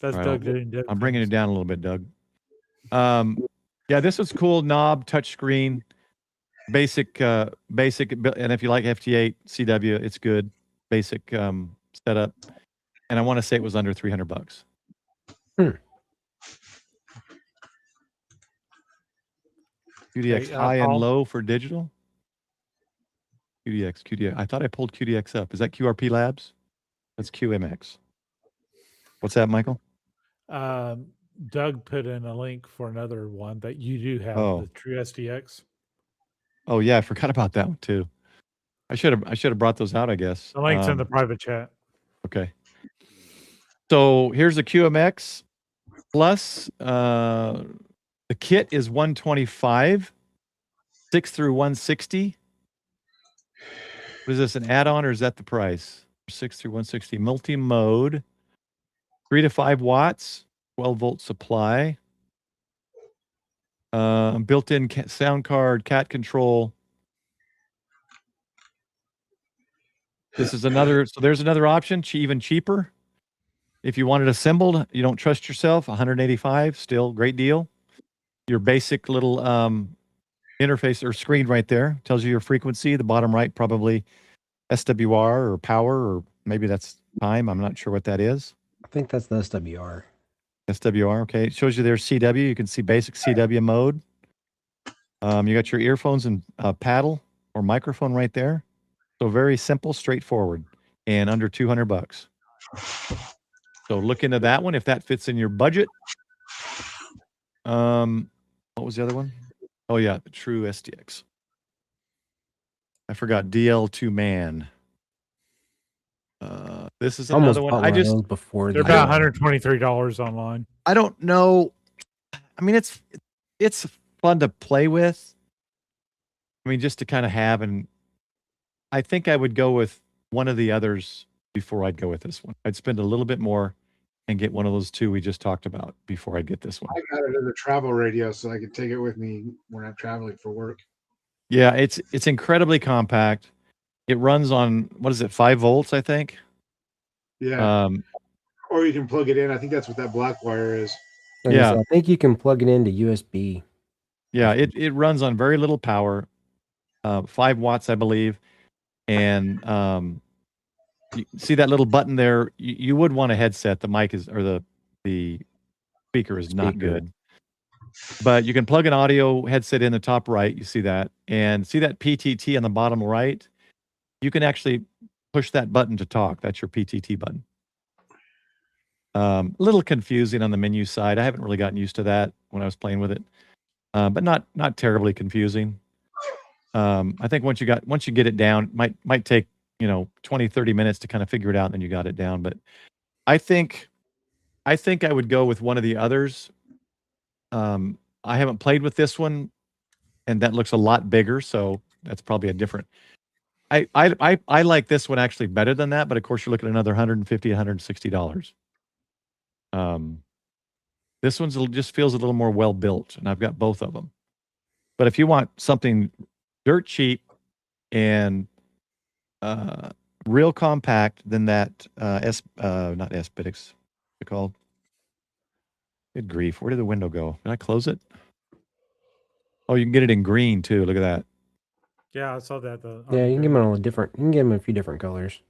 That's Right, Doug doing Doug. I'm bringing it down a little bit, Doug. Yeah, this was cool. Knob, touchscreen, basic, and if you like FT8 CW, it's good. Basic setup, and I want to say it was under $300. QDX high and low for digital. QDX. I thought I pulled QDX up. Is that QRP Labs? That's QMX. What's that, Michael? Doug put in a link for another one that you do have, the True SDX. Oh yeah, I forgot about that one too. I should have brought those out, I guess. The link's in the private chat. Okay. So here's the QMX Plus. The kit is 125, 6 through 160. What is this, an add-on, or is that the price? 6 through 160. Multi-mode, 3 to 5 watts, 12-volt supply. Built-in sound card, cat control. This is another, so there's another option, even cheaper. If you want it assembled, you don't trust yourself, 185, still great deal. Your basic little interface or screen right there tells you your frequency. The bottom right, probably SWR or power, or maybe that's time. I'm not sure what that is. I think that's the SWR. SWR, okay. It shows you there's CW. You can see basic CW mode. You got your earphones and paddle or microphone right there. So very simple, straightforward, and under $200. So look into that one if that fits in your budget. What was the other one? Oh yeah, the True SDX. I forgot DL2 Man. This is another one. Before they're about $123 online. I don't know. I mean, it's fun to play with. I mean, just to kind of have, and I think I would go with one of the others before I'd go with this one. I'd spend a little bit more and get one of those two we just talked about before I'd get this one. I got it as a travel radio, so I could take it with me when I'm traveling for work. Yeah, it's incredibly compact. It runs on, what is it, 5 volts, I think? Yeah. Or you can plug it in. I think that's what that black wire is. Yeah. I think you can plug it into USB. Yeah, it runs on very little power, 5 watts, I believe. And you see that little button there? You would want a headset. The mic is, or the speaker is not good. But you can plug an audio headset in the top right. You see that. And see that PTT on the bottom right? You can actually push that button to talk. That's your PTT button. A little confusing on the menu side. I haven't really gotten used to that when I was playing with it. But not terribly confusing. I think once you get it down, might take 20, 30 minutes to kind of figure it out, and then you got it down. But I think I would go with one of the others. I haven't played with this one, and that looks a lot bigger, so that's probably a different. I like this one actually better than that, but of course you're looking at another $150, $160. This one's just feels a little more well built, and I've got both of them. But if you want something dirt cheap and real compact, then that not Spitix, what's it called? Good grief! Where did the window go? Did I close it? Oh, you can get it in green too. Look at that. Yeah, I saw that. Yeah, you can give them all different. You can give them a few different colors.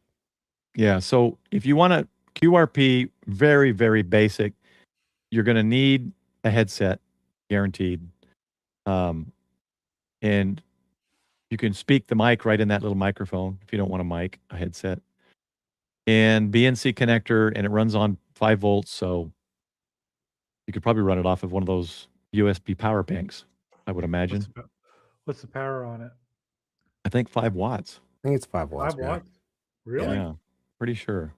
Yeah. So if you want a QRP, very, very basic, you're going to need a headset, guaranteed. And you can speak the mic right in that little microphone if you don't want a mic, a headset. And BNC connector, and it runs on 5 volts, so you could probably run it off of one of those USB power banks, I would imagine. What's the power on it? I think 5 watts. I think it's 5 watts. 5 watts? Really? Yeah, pretty sure.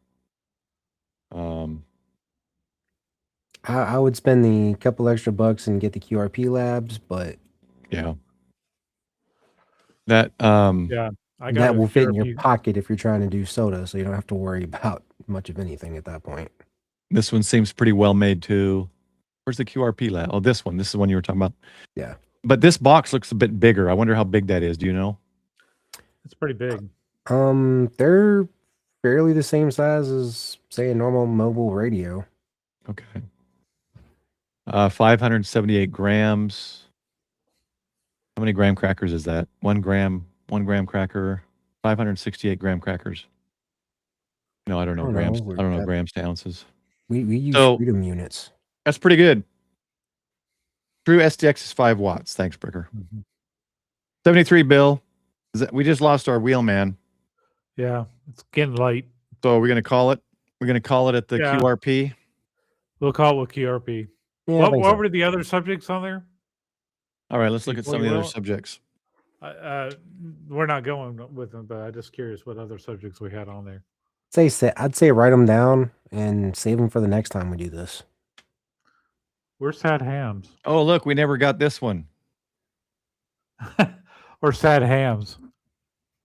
I would spend the couple extra bucks and get the QRP labs, but yeah. That Yeah, I got that a will fit in QRP. your pocket if you're trying to do soda, so you don't have to worry about much of anything at that point. This one seems pretty well made too. Where's the QRP lab? Oh, this one. This is the one you were talking about. Yeah. But this box looks a bit bigger. I wonder how big that is. Do you know? It's pretty big. They're fairly the same size as, say, a normal mobile radio. Okay. 578 grams. How many graham crackers is that? 1 gram cracker, 568 graham crackers. No, I don't know grams. I don't know grams to ounces. We use freedom units. That's pretty good. True SDX is 5 watts. Thanks, Bricker. 73 Bill. We just lost our wheelman. Yeah, it's getting late. So we're gonna call it. We're gonna call it at the QRP. We'll call it with QRP. Yeah, what were the other subjects on there? All right, let's look at some of the other subjects. We're not going with them, but I'm just curious what other subjects we had on there. I'd say write them down and save them for the next time we do this. Where's Sad Hams? Oh, look, we never got this one. Or Sad Hams.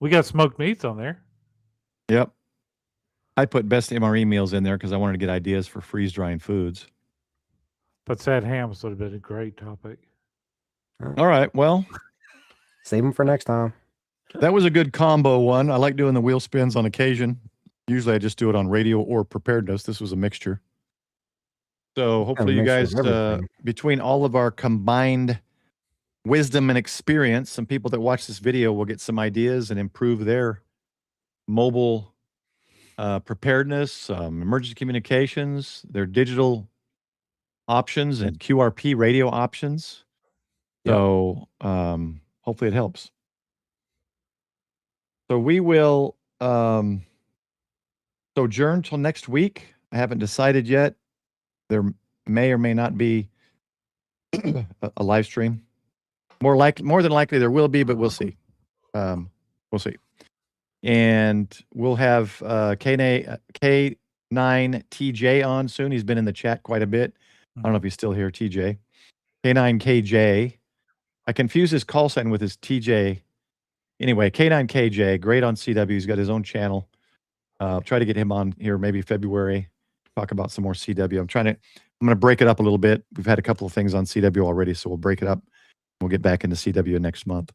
We got smoked meats on there. Yep. I put best MRE meals in there because I wanted to get ideas for freeze drying foods. But Sad Hams would have been a great topic. All right. Well, save them for next time. That was a good combo one. I like doing the wheel spins on occasion. Usually I just do it on radio or preparedness. This was a mixture. So hopefully you guys, between all of our combined wisdom and experience, some people that watch this video will get some ideas and improve their mobile preparedness, emergency communications, their digital options and QRP radio options. So hopefully it helps. So we will sojourn till next week. I haven't decided yet. There may or may not be a live stream. More than likely there will be, but we'll see. We'll see. And we'll have K9TJ on soon. He's been in the chat quite a bit. I don't know if he's still here, TJ. K9KJ. I confuse his call sign with his TJ. Anyway, K9KJ, great on CW. He's got his own channel. Try to get him on here maybe February. Talk about some more CW. I'm going to break it up a little bit. We've had a couple of things on CW already, so we'll break it up. We'll get back into CW next month.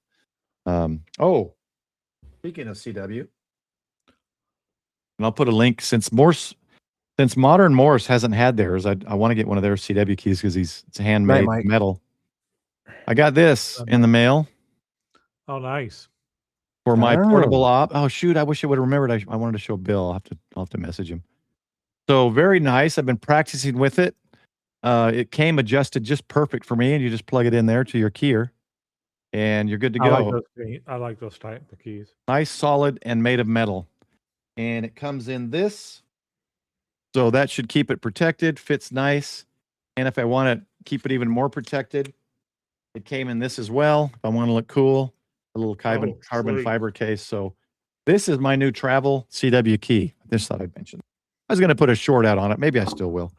Speaking of CW, and I'll put a link since Modern Morse hasn't had theirs. I want to get one of their CW keys because it's handmade metal. I got this in the mail. Oh, nice. For my portable op. Oh shoot! I wish I would have remembered. I wanted to show Bill. I'll have to message him. So very nice. I've been practicing with it. It came adjusted just perfect for me, and you just plug it in there to your keyer, and you're good to go. I like those type of keys. Nice, solid, and made of metal. And it comes in this. So that should keep it protected. Fits nice. And if I want to keep it even more protected, it came in this as well. If I want to look cool, a little carbon fiber case. So This is my new travel CW key. This thought I'd mention. I was going to put a short out on it. Maybe I still will.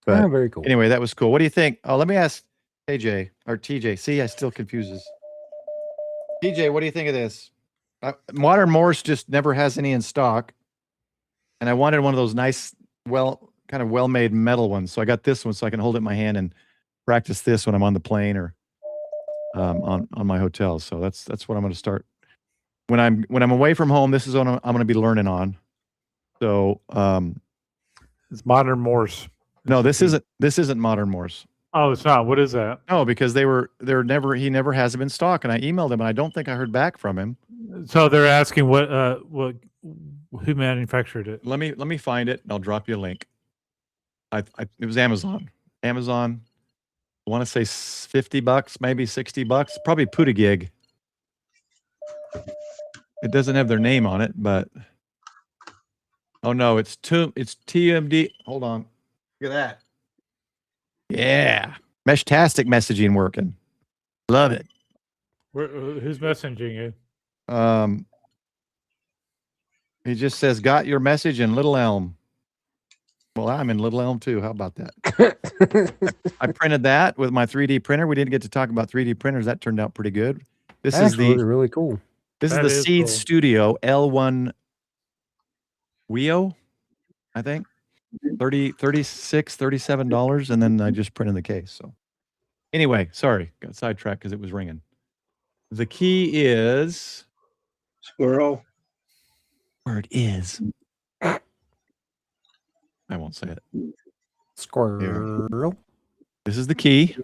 But very cool. Anyway, that was cool. What do you think? Oh, let me ask AJ or TJ. See, I still confuses. TJ, what do you think of this? Modern Morse just never has any in stock. And I wanted one of those nice, kind of well-made metal ones. So I got this one so I can hold it in my hand and practice this when I'm on the plane or on my hotel. So that's what I'm going to start. When I'm away from home, this is what I'm going to be learning on. So it's Modern Morse. No, this isn't Modern Morse. Oh, it's not. What is that? No, because he never has them in stock, and I emailed him, and I don't think I heard back from him. So they're asking who manufactured it. Let me find it, and I'll drop you a link. It was Amazon. Amazon. I want to say $50, maybe $60, probably Putagig. It doesn't have their name on it, but oh no, it's TMD. Hold on, look at that. Yeah, Meshtastic messaging working. Love it. Who's messaging you? He just says, "Got your message in Little Elm." Well, I'm in Little Elm too. How about that? I printed that with my 3D printer. We didn't get to talk about 3D printers. That turned out pretty good. This is really cool. This is the Seed cool. Studio L1 Weo, I think. $37, and then I just printed the case. So anyway, sorry, got sidetracked because it was ringing. The key is Squirrel. Where it is. I won't say it. Squirrel. This is the key.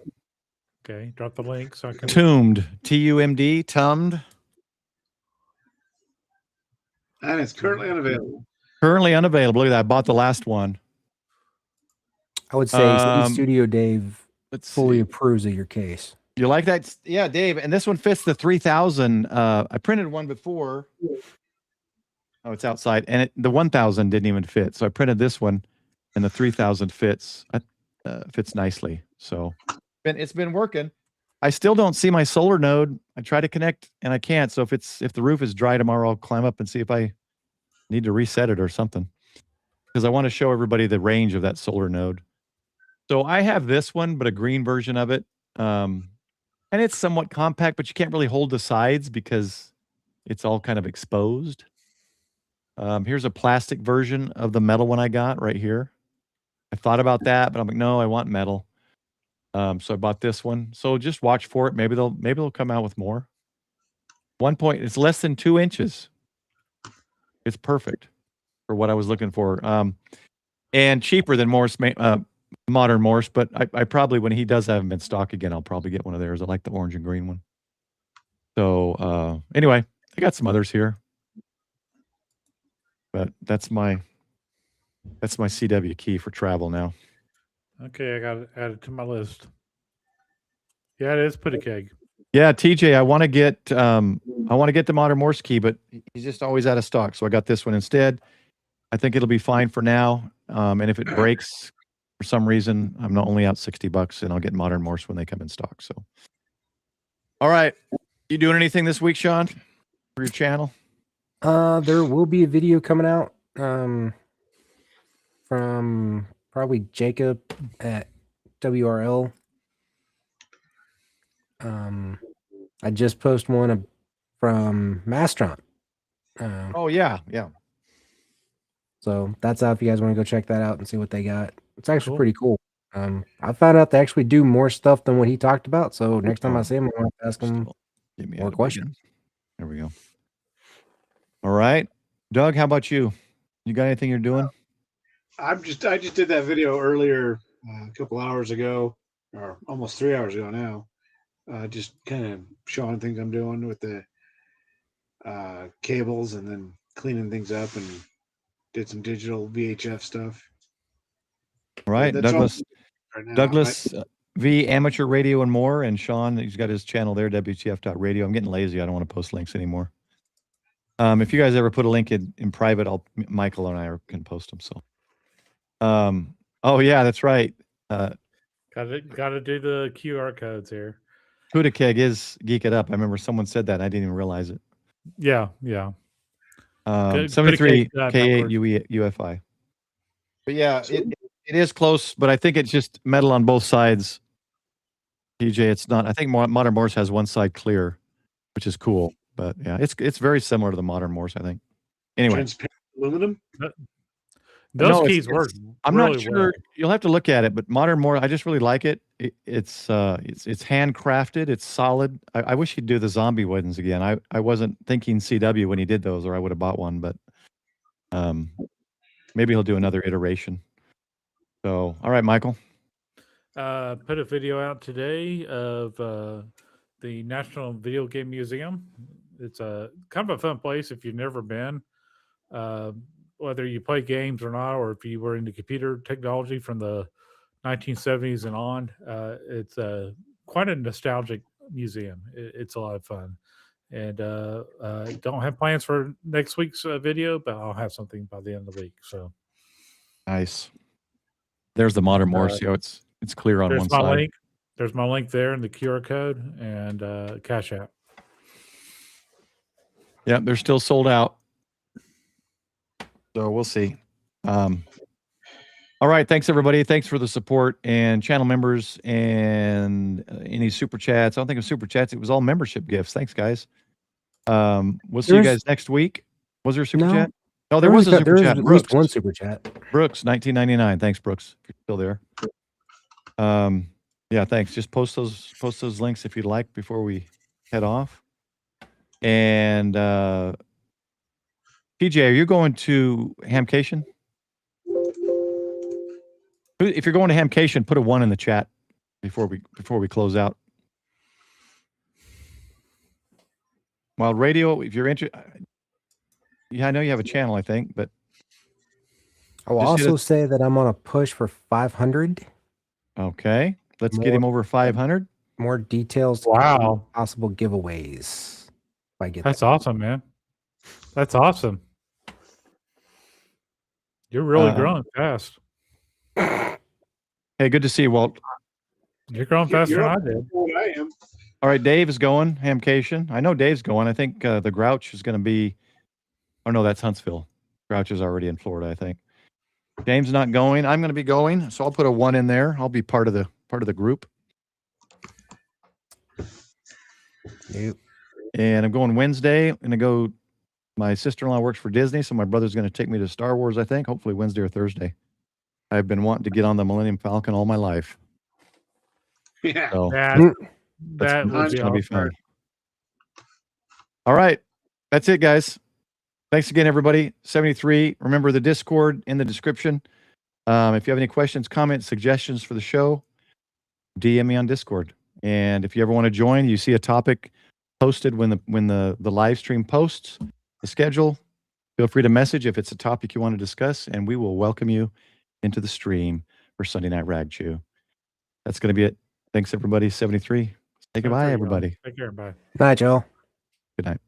Okay, drop the link so I can. Tumd, T-U-M-D, Tumd. And it's currently unavailable. Currently unavailable. Look at that. I bought the last one. I would say Seed Studio Dave fully see. approves of your case. You like that? Yeah, Dave. And this one fits the 3000. I printed one before. Oh, it's outside. And the 1000 didn't even fit. So I printed this one, and the 3000 fits nicely. So it's been working. I still don't see my solar node. I try to connect, and I can't. So if the roof is dry tomorrow, I'll climb up and see if I need to reset it or something. Because I want to show everybody the range of that solar node. So I have this one, but a green version of it. And it's somewhat compact, but you can't really hold the sides because it's all kind of exposed. Here's a plastic version of the metal one I got right here. I thought about that, but I'm like, no, I want metal. So I bought this one. So just watch for it. Maybe they'll come out with more. It's less than 2 inches. It's perfect for what I was looking for. And cheaper than Modern Morse, but I probably, when he does have them in stock again, I'll probably get one of theirs. I like the orange and green one. So anyway, I got some others here. But that's my CW key for travel now. Okay, I got it added to my list. Yeah, it is Putagig. Yeah, TJ, I want to get the Modern Morse key, but he's just always out of stock. So I got this one instead. I think it'll be fine for now. And if it breaks for some reason, I'm not only out $60, and I'll get Modern Morse when they come in stock. So, all right, you doing anything this week, Sean, for your channel? There will be a video coming out from probably Jacob at WRL. I just posted one from Mastron. Oh yeah. So that's out if you guys want to go check that out and see what they got. It's actually pretty cool. I found out they actually do more stuff than what he talked about. So next time I see him, I'm going to ask him more questions. There we go. All right. Doug, how about you? You got anything you're doing? I just did that video earlier, a couple hours ago, or almost 3 hours ago now. Just kind of showing things I'm doing with the cables, and then cleaning things up, and did some digital VHF stuff. All right, Douglas. Right now. Douglas V Amateur Radio and more, and Sean, he's got his channel there, WTF.radio. I'm getting lazy. I don't want to post links anymore. If you guys ever put a link in private, Michael and I can post them. So, oh yeah, that's right. Got to do the QR codes here. Putagig is Geek It Up. I remember someone said that. I didn't even realize it. Yeah. 73 K8 UFI. But yeah, it is close, but I think it's just metal on both sides. TJ, it's not. I think Modern Morse has one side clear, which is cool. But yeah, it's very similar to the Modern Morse, I think. Anyway, transparent aluminum. Those keys work. I'm really not sure. Well. You'll have to look at it, but Modern Morse, I just really like it. It's handcrafted. It's solid. I wish he'd do the zombie ones again. I wasn't thinking CW when he did those, or I would have bought one. But maybe he'll do another iteration. So, all right, Michael. Put a video out today of the National Video Game Museum. It's a kind of a fun place if you've never been. Whether you play games or not, or if you were into computer technology from the 1970s and on, it's quite a nostalgic museum. It's a lot of fun. And don't have plans for next week's video, but I'll have something by the end of the week. So nice. There's the Modern Morse. It's clear on one side. Link. There's my link there in the QR code and Cash App. Yeah, they're still sold out. So we'll see. All right. Thanks, everybody. Thanks for the support and channel members and any super chats. I don't think of super chats. It was all membership gifts. Thanks, guys. We'll see you guys next week. Was there a super chat? No, there was a super chat. At least one super chat. Brooks, 1999. Thanks, Brooks. If you're still there. Yeah, thanks. Just post those links if you'd like before we head off. And PJ, are you going to Hamcation? If you're going to Hamcation, put a 1 in the chat before we close out. Wild Radio, if you're interested, yeah, I know you have a channel, I think, but I will also say that I'm on a push for 500. Okay, let's get him over 500. More details. Wow, possible giveaways. If I get that's awesome, man. That's awesome. You're really growing fast. Hey, good to see you, Walt. You're growing faster than I did. I am. All right, Dave is going, Hamcation. I know Dave's going. I think the Grouch is going to be, oh no, that's Huntsville. Grouch is already in Florida, I think. James not going. I'm going to be going, so I'll put a 1 in there. I'll be part of the group. Yep. And I'm going Wednesday. I'm going to go. My sister-in-law works for Disney, so my brother's going to take me to Star Wars, I think, hopefully Wednesday or Thursday. I've been wanting to get on the Millennium Falcon all my life. Yeah. So that that's going to be fun. All right. That's it, guys. Thanks again, everybody. 73. Remember the Discord in the description. If you have any questions, comments, suggestions for the show, DM me on Discord. And if you ever want to join, you see a topic posted when the live stream posts the schedule. Feel free to message if it's a topic you want to discuss, and we will welcome you into the stream for Sunday Night Ragchew. That's going to be it. Thanks, everybody. 73. Say goodbye, everybody. Take care. Bye. Bye, Joe. Good night.